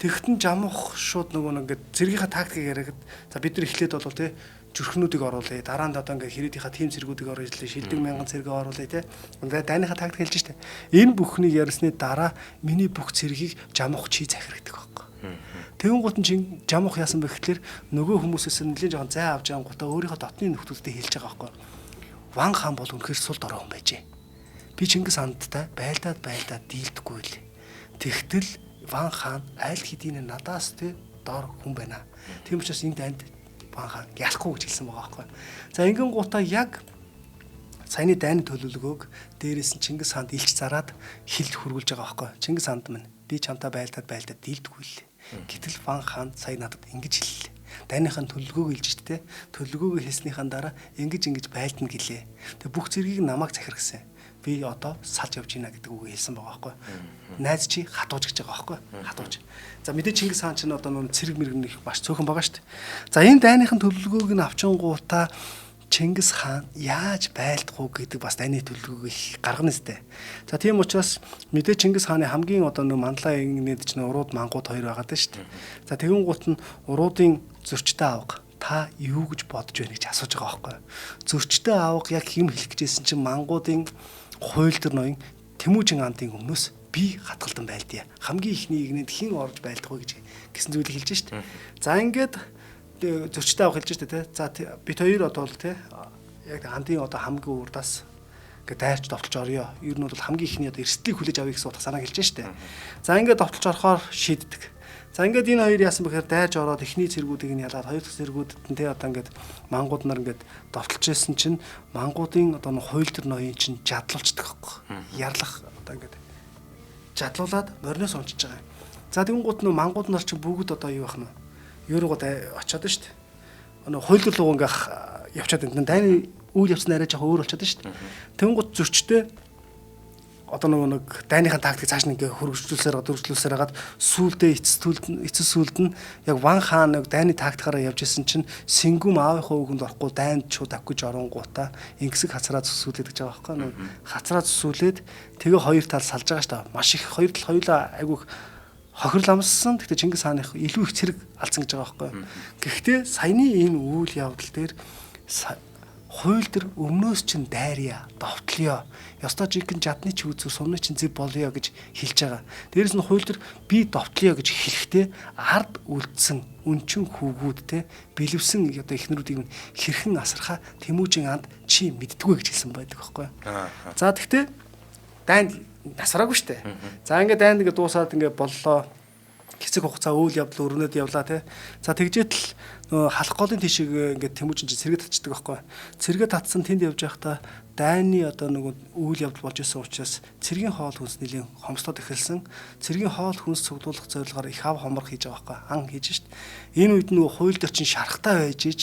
Тэгтэн жамуух шууд нөгөө ингээд цэргийнхаа тактикийг яриад за бид нар эхлээд бол те зүрхнүүдийг оруулъя. Дараа нь одоо ингээд хэрэгийнхаа тим цэргүүдийг оруулъя. Шилдэг мянган цэрэг оруулъя те. Ингээд дайныхаа тактик хэлж штэ. Энэ бүхнийг ярьсны дараа миний бүх цэргийг жамуух чи захирагддаг байхгүй. Тэгэн гут нь жамуух яасан бэ гэхэлэр нөгөө хүмүүсээс нэлийн жоохон зай авч ангуудаа өөрийнхөө дотны нөхдөлтэй хэлж байгаа байхгүй. Ван хаан бол үнэхээр сул дорой хүн байжээ. Би Чингис хаантай байлдаад дийлдэхгүй л. Тэгтэл Ван хаан айл хэдийн надаас тэ дор хүн байна. Тийм учраас энэ дайнд Ван хаан ялахгүй гэж хэлсэн байгаа байхгүй. За ингэн гутаа яг саяны дайны төлөвлөгөөг дээрээс нь Чингис хаанд илч зараад хилж хөргүүлж байгаа байхгүй. Чингис хаанд минь би чамтай байлдаад дийлдэхгүй л. Гэтэл Ван хаан сая надад ингэж хэллээ. Дайныхын төлөвлөгөөг хэлж штэ. Төлөвлөгөөгөө хэлснийхэн дараа ингэж байлдана гэлээ. Тэг бүх зэргийг намайг захиргасан. Би одоо салж явж гинэ гэдэг үг хэлсэн байгаа байхгүй. Найз чи хатууж гэж байгаа байхгүй. Хатууж. За мэдээ Чингис хаан ч одоо нөө цэрэг мэрэг их маш цөөхөн байгаа штэ. За энэ дайныхын төлөвлөгөөг нь авчингуудаа Чингис хаан яаж байлдах уу гэдэг бас дайны төлөвлөгөөг их гаргана сте. За тийм учраас мэдээ Чингис хааны хамгийн одоо нөө манлаа инээд ч нөө урууд мангууд хоёр байгаа даа штэ. За тэгэн гут нь уруудын зөрчтэй авга та юу гэж бодож байна гэж асууж байгаа байхгүй. Зөрчтэй авга яг хэм хэлэх гэжсэн чинь мангуудын хуйлдар ноён Тэмүүжин андын өмнөөс би хатгалдан байлдъя. Хамгийн ихний игнэнд хин орж байлдах вэ гэж гэсэн зүйлийг хэлж штэ. За ингээд зөрчтэй авах хэлж штэ те. За бит хоёр одоо л те яг андын одоо хамгийн урдаас ингээд дайрч довтолж орё. Ер нь бол хамгийн ихний одоо эрсдлийг хүлээж авъя гэсэн утга санаа хэлж штэ. За ингээд довтолж орохоор шийддэг. За ингээд энэ хоёр яасан бэхээр дайж ороод эхний цэргүүдийг нь ялаад хоёр дахь цэргүүдэд нь те одоо ингээд мангууд нар ингээд довтолж ирсэн чинь мангуудын одоо хуйлдар ноён чинь жадлуулцдаг байхгүй. Ярлах одоо ингээд жадлуулаад мориноос унчиж байгаа юм. За тэгэн гут нөө мангууд нар чинь бүгд одоо юу байх нь? Ерөөгөө очиод штт. Хуйлдар руу ингээд явчаад байна. Дайны үйл явц нь арай жоохон өөр болчиход шүү дээ. Тэнгууд зөрчтэй одоо нэг дайныхаа тактик цааш нь ингээ хөргөжлүүлсээр хагаад сүулдэ эцэс сүлд нь яг Ван хаан нэг дайны тактикаараа явж исэн чинь Сэнгүм аавынхаа үгэнд орохгүй дайнд шууд авах гэж оронгуудаа ингэсэг хацраа зүсүүлээд гэж байгаа байхгүй нэг хацраа зүсүүлээд тэгээ хоёр тал салж байгаа шүү дээ. Маш их хоёр тал хоёулаа айгүйх хохирол амссан. Гэхдээ Чингис хааны илүү их цэрэг алдсан гэж байгаа байхгүй. Гэхдээ саяны энэ үйл явдал дээр хууль төр өмнөөс чинь дайрья, довтлё. Ёстой жинхэнэ жадны ч үзүр сумны чинь зэв болё гэж хэлж байгаа. Дээрээс нь хууль төр би довтлё гэж хэлэхдээ ард үлдсэн үнчин хүүгүүд те бэлэвсэн одоо эхнэрүүдийг нь хэрхэн асархаа Тэмүүжин анд чи мэддгүү гэж хэлсэн байдаг байхгүй. За тэгтээ дайнд насраагүй штэ. За ингээд дайнд ингээд дуусаад ингээд боллоо. Хэцэг хугацаа үйл явдал өрнөд явлаа те. За тэгжээтэл нөө халах голын тишиг ингээд Тэмүүжин чинь цэрэг татчихдаг байхгүй. Цэрэг татсан тэнд явж байхдаа дайны одоо нэг үйл явдал болж исэн учраас цэргийн хоол хүнс нэлийн хомслоод эхэлсэн. Цэргийн хоол хүнс цуглуулах зорилгоор их ав хомрох хийж байгаа байхгүй. Ан хийж шít. Энэ үед нөгөө хууль дээр чинь шарахтай байж ич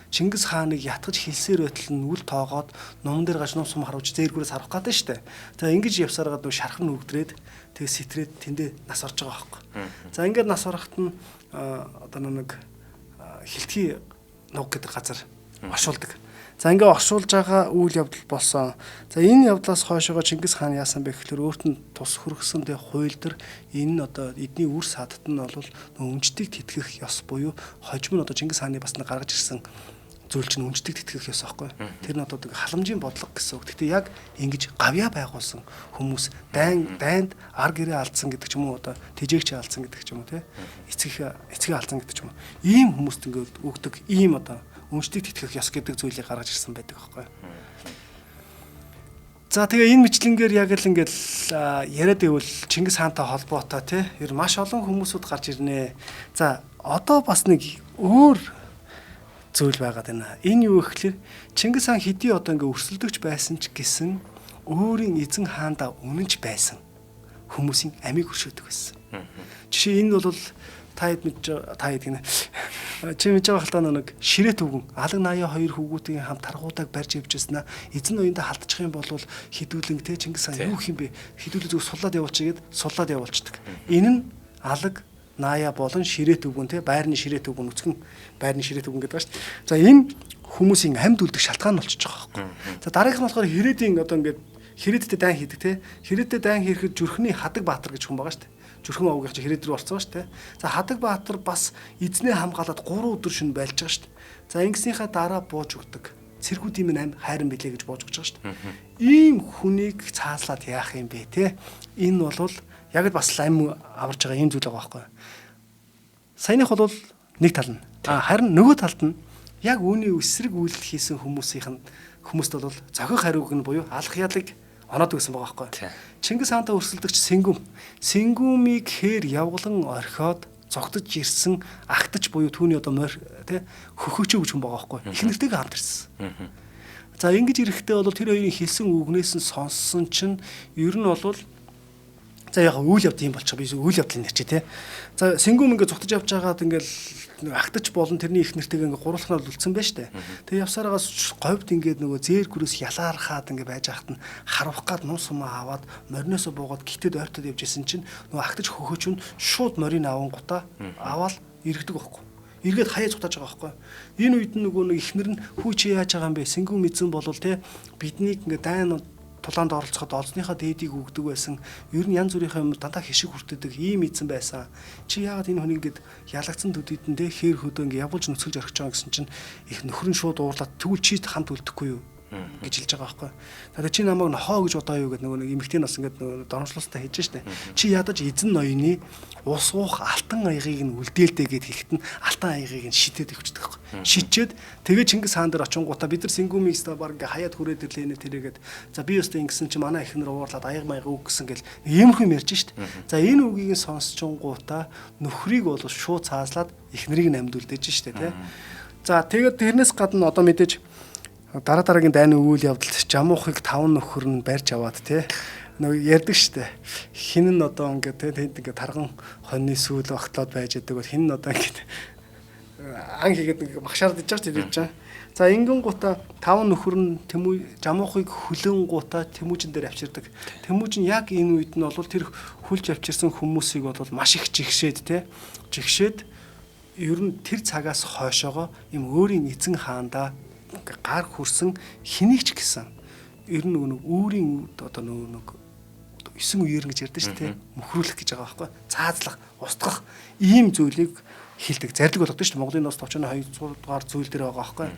Чингис хааныг ятгаж хэлсээр байтал нь үл тоогоод нуман дээр гаж ном сум харуулж зээргүүрээс харах гэдэг штэ. За ингэж явсараад нөгөө шарах нь өгдрээд тэгээ сэтрээд тэндээ нас орж байгаа байхгүй. За ингээд нас орохт нь одоо нэг хилтгий нуг гэдэг газар оршуулдаг. За ингээд оршуулж байгаа үйл явдал болсон. За энэ явдлаас хойшоо Чингис хаан яасан бэ гэхээр өөрт нь тус хөргсөн тэ хууль төр энэ нь одоо эдний үр садт нь бол өмчтийг тэтгэх ёс буюу хожим нь одоо Чингис хааны бас нэг гаргаж ирсэн зүйл чинь үнжтэг тэтгэх ёс аахгүй. Тэр нь одоо халамжийн бодлого гэсэн үг. Гэхдээ яг ингэж гавья байгуулсан хүмүүс дайнд ар гэрээ алдсан гэдэг ч юм уу одоо тэжээгч алдсан гэдэг ч юм уу те эцгээ алдсан гэдэг ч юм уу. Ийм хүмүүст ингээд өгдөг ийм одоо үнжтэг тэтгэх ёс гэдэг зүйлийг гаргаж ирсэн байдаг аахгүй. За тэгээ энэ мэтлэнгээр яг л ингээд яриад байвал Чингис хаантай холбоотой те ер маш олон хүмүүсүүд гарч ирнэ. За одоо бас нэг өөр зүйл байгаад байна. Энэ юу гэхээр Чингис хаан хэдий одоо ингээ өрсөлдөгч байсан ч гэсэн өөрийн эзэн хаандаа үнэнч байсан хүмүүсийн амийг өршөөдөг байсан. Жишээ энэ бол та хэд гинэ чи мэдж байгаа хальтаа нэг ширээ төвгөн алаг 82 хүүгүүдийн хамт таргуудаг барьж явжсэн эзэн уяндаа халтчих юм бол хідүүлэн те Чингис хаан юу юм бэ хідүүлээ зүг суллаад явуулчих гээд суллаад явуулчихдаг. Энэ нь алаг Ная болон ширээ төвгөн те байрны ширээ төвгөн үцгэн байрны ширээ төвгөн гэдэг ба шүү дээ. За энэ хүмүүсийн амьд үлдэх шалтгаан болчихж байгаа байхгүй. За дараагийнх нь болохоор Хэрээдийн одоо ингээд Хэрээдтэй дайн хийдэг те. Хэрээдтэй дайн хийхэд Зүрхний Хадаг Баатар гэж хүн байгаа шүү дээ. Зүрхэн овгийнх чинь Хэрээд рүү орцсон шүү дээ. За Хадаг Баатар бас эзнээ хамгаалаад 3 өдөр шөнө байлж байгаа шүү дээ. За ингэснийхаа дараа бууж өгдөг. Цэргүүдийн минь хайран билээ гэж бууж өгч байгаа шүү дээ. Ийм хүнийг цааслаад яах юм бэ те. Энэ бол яг л бас лайм аварж байгаа юм зүйл байгаа байхгүй. Саяных бол нэг тал нь. Харин нөгөө талд нь яг үүний эсрэг үйлдэл хийсэн хүмүүст бол зохих хариуг нь буюу алах ялыг оноод өгсөн байгаа байхгүй. Чингис хаантай өрсөлдөгч Сэнгүмийг хээр явглан орхиод зогтож ирсэн агтаж буюу түүний одоо морь тий хөхөөчөө гэж хүн байгаа байхгүй. Их нэртэйгээ хамт ирсэн. За ингэж ирэхдээ бол тэр хоёрын хэлсэн үгнээс нь сонссон чинь ер нь бол за яг үйл явдал юм болчих би үйл явдлын нэр чи тий. За Сэнгүм ингээд зогтож явж байгаад ингээд агтаж болон тэрний их нэртэйгээ ингээд гурвалхнаар үлдсэн байж тээ. Тэгээ явсараагаас говьд ингээд нөгөө зээр гүрээс ялаархаад ингээд байж хахад нь харавах гад нум сумаа аваад мориноосоо буугаад гитэд ойртоод явж исэн чинь нөгөө агтаж хөхөөч нь шууд морин авангуудаа аваад иргэдэг байхгүй. Эргээд хаяа цутааж байгаа байхгүй. Энэ үед нөгөө нэг ихнэр нь хүү чи яаж байгаа юм бэ? Сэнгүм эзэн болвол те биднийг ингээд дайн тулаанд оролцоход олзныхаа дээдийг өгдөг байсан. Ер нь янз бүрийнхээ юм дандаа хишиг хүртдэг ийм эзэн байсан. Чи яагаад энэ хүнийг ингээд ялагцсан төдийдэн те хээр хөдөө ингээд явуулж нөцгөлж орхиж байгаа гэсэн чинь их нөхөр нь шууд уурлаад тэгвэл чи хамт үлдэхгүй юу гэж хэлж байгаа байхгүй. Тэгээд чи намайг нохоо гэж удаа юу гэдэг нөгөө нэг эмэгтэй нас ингээд нөгөө донжлоостай хийж штэ. Чи ядаж эзэн ноёны ус уух алтан аягийг нь үлдээлтэй гэд хэлэхэд нь алтан аягийг нь шитэд өгчдөг байхгүй. Шидчээд тэгээ Чингис хаан дээр очингуудаа бид нар Сэнгүмийг ста баг ингээ хаяад хүрээд ирлээ тэрээгээд за би өстө ингэсэн чи манай ихнэр уурлаад аяг маяг үг гэсэн гэл иймэрхүү юм ярьж штэ. За энэ үгийг нь сонсчингуудаа нөхрийг бол шууд цааслаад ихнэрийг нь амьдулдэж штэ тий. За тэгээд тэрнээс гадна одоо мэдээж дараагийн дайны үйл явдалд жамуухыг 5 нөхөр нь барьж аваад тий нөгөө ярьдаг штэ хин нь одоо ингээд тэнд ингээд тарган хоньны сүүл огтлоод байж байгаа хин нь одоо ингээд ан хийгээд нэг багшаар диж байгаа ч тийм За ингэн гута 5 нөхөр нь жамуухыг хөлөн гута Тэмүүжин дээр авчирдаг. Тэмүүжин яг энэ үед нь бол тэр хүлж авчирсан хүмүүсийг бол маш их жигшээд ер нь тэр цагаас хойшоогоо юм өөрийн эзэн хаандаа гар хүрсэн хэнийг ч гэсэн ер нь нэг өөрийн одоо нэг 9 үеэр гэж ярьдэн шүү дээ. Мөхрүүлэх гэж байгаа байхгүй. Цаазлах, устгах ийм зүйлийг хилдэг. Зардлаг болгодог шүү дээ. Монголын нос 42 дугаар зүйл дээр байгаа байхгүй.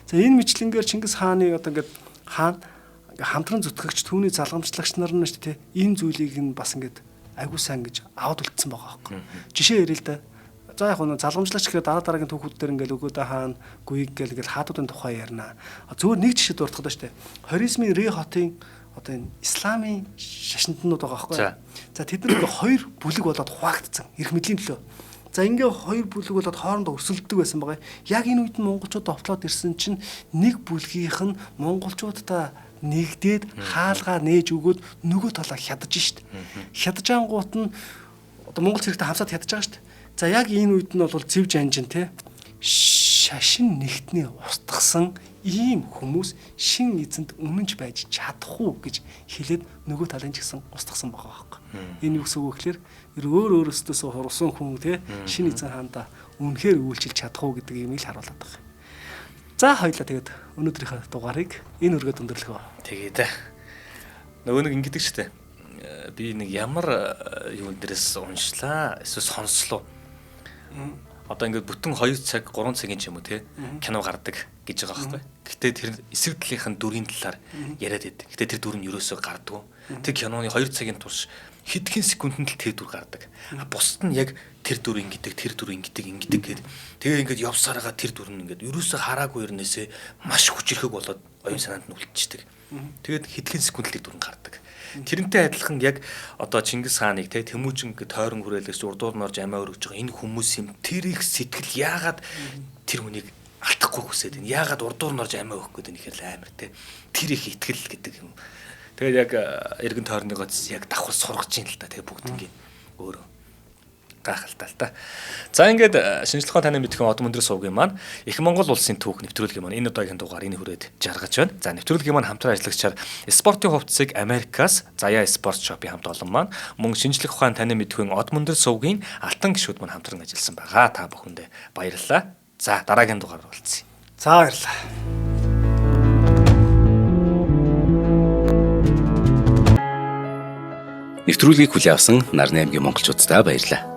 За энэ мэтлэнгээр Чингис хааны одоо ингээд хаан хамтран зүтгэгч түүний залгамжлагч нар нь шүү дээ. Ийм зүйлийг нь бас ингээд айгуу сайн гэж аваад үлдсэн байгаа байхгүй. Жишээ ярил л да. За яг нь залгамжлагч гэхээр дараагийн түүхүүд дээр ингээд өгөөдөө хаан гуйг гэл хаадуудын тухай ярина. Зүгээр нэг жишээ дурдах гэдэг шүү дээ. Хоризмын Рэ хотын одоо энэ исламын шашинтнууд байгаа байхгүй. За тэд нар хоёр бүлэг болоод хуваагдсан эрх мэдлийн төлөө. За ингээ хоёр бүлэг болоод хоорондоо өрсөлддөг байсан байгаа. Яг энэ үед нь монголчууд довтлоод ирсэн чинь нэг бүлгийнх нь монголчуудаа нэгдээд хаалгаа нээж өгөөд нөгөө талаа хядаж шít. Хядаж ангуут нь одоо монгол цэрэгтэй хамсаад хядаж байгаа шít. За яг энэ үед нь бол зэв жанжин те шашин нэгтний устгасан ийм хүмүүс шин эзэнд үнэнч байж чадах уу гэж хэлээд нөгөө талын ч гэсэн устгасан байгаа байхгүй. Энэ юу гэсэн үг гэхээр өөр өөрөөсөө хурсан хүн те шин эзэн хаандаа үнэхээр үйлчилж чадах уу гэдэг юм ил харуулдаг байгаа. За хоёлаа тэгээд өнөөдрийнхөө дугаарыг энэ өргөд өндөрлөхөө. Тэгээд нөгөө нэг ингэдэг штэ. Би нэг ямар юун дээрээс уншлаа эсвэл сонслоо. Одоо ингээд бүтэн 2 цаг 3 цагийн ч юм уу те кино гардаг гэж байгаа байхгүй. Гэтэ тэр эсрэг талынхын дүрийн талаар яриад байдаг. Гэтэ тэр дүр нь ерөөсөө гардаг. Тэр киноны 2 цагийн турш хэдхэн секундэд л тэр дүр гардаг. Бусд нь яг тэр дүр ингэдэг гэд. Тэгээ ингээд явсараагаа тэр дүр нь ингээд ерөөсөө хараагүй ернээсээ маш хүчрэхэг болоод оюун санаанд нь үлдчихдэг. Тэгээд хэдхэн секунд л тэр дүр нь гардаг. Тэрнтэй адилхан яг одоо Чингис хааныг те Тэмүүжин гэ тойрон хүрээлэгч урдуур норж амиа өргөж байгаа энэ хүмүүс юм тэр их сэтгэл яагаад тэр хүнийг алдахгүй хүсээд байна. Яагаад урдуур норж амиа өгөх гээд нэхэр л амар те тэр их итгэл гэдэг юм. Тэгээд яг эргэн тойрныгоо яг давхар сургаж ийн л та те бүгднгийн өөрөө гайхалтай л та. За ингээд шинжлэх ухааны таны мэдхэн од мөндрөс сувгийн маань Их Монгол улсын түүх нэвтрүүлгийн маань энэ удаагийн дугаар энэ хүрээд жаргаж байна. За нэвтрүүлгийн маань хамтран ажиллагчаар спортын хувцсыг Америкаас Заяа спорт шопын хамт олон маань мөн шинжлэх ухааны таны мэдхэн од мөндрөс сувгийн алтан гишүүд маань хамтран ажилласан байгаа. Та бүхэндээ баярлалаа. За дараагийн дугаар уулзъя. За баярлалаа. Нэвтрүүлгийг хүлээн авсан Нарны аймгийн монголчуудаа баярлалаа.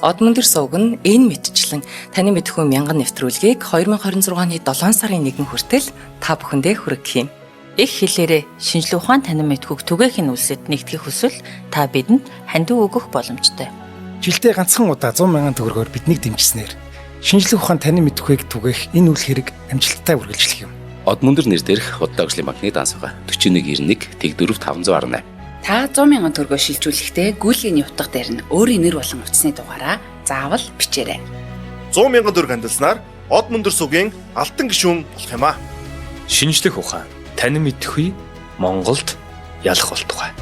Од мөндөр сувг нь энэ мэдчлэн таны мэдхүйн мянган нэвтрүүлгийг 2026 оны 7 сарын 1 хүртэл та бүхэндээ хүргэх юм. Их хэлээрээ шинжлэх ухааны таны мэдхүйг түгээхийн үлсэд нэгтгэх хүсвэл та бидэнд хандив өгөх боломжтой. Жилдээ ганцхан удаа 100,000 төгрөгөөр биднийг дэмжснээр шинжлэх ухааны таны мэдхүйг түгээх энэ үйл хэрэг амжилттай үргэлжлэх юм. Од мөндөр нэр дээрх Удаагийн банкны дансгаа 4191 тэг 4518. Та 100,000 төгрөгөөр шилжүүлэхдээ гүйлгийн утга дээр нь өөрийн нэр болон утасны дугаараа заавал бичээрэй. 100,000 төгрөг хандалснаар од мөндөр сувгийн алтан гишүүн болох юм а. Шинжлэх ухаан таны мэдхгүй Монголд ялах болтугай.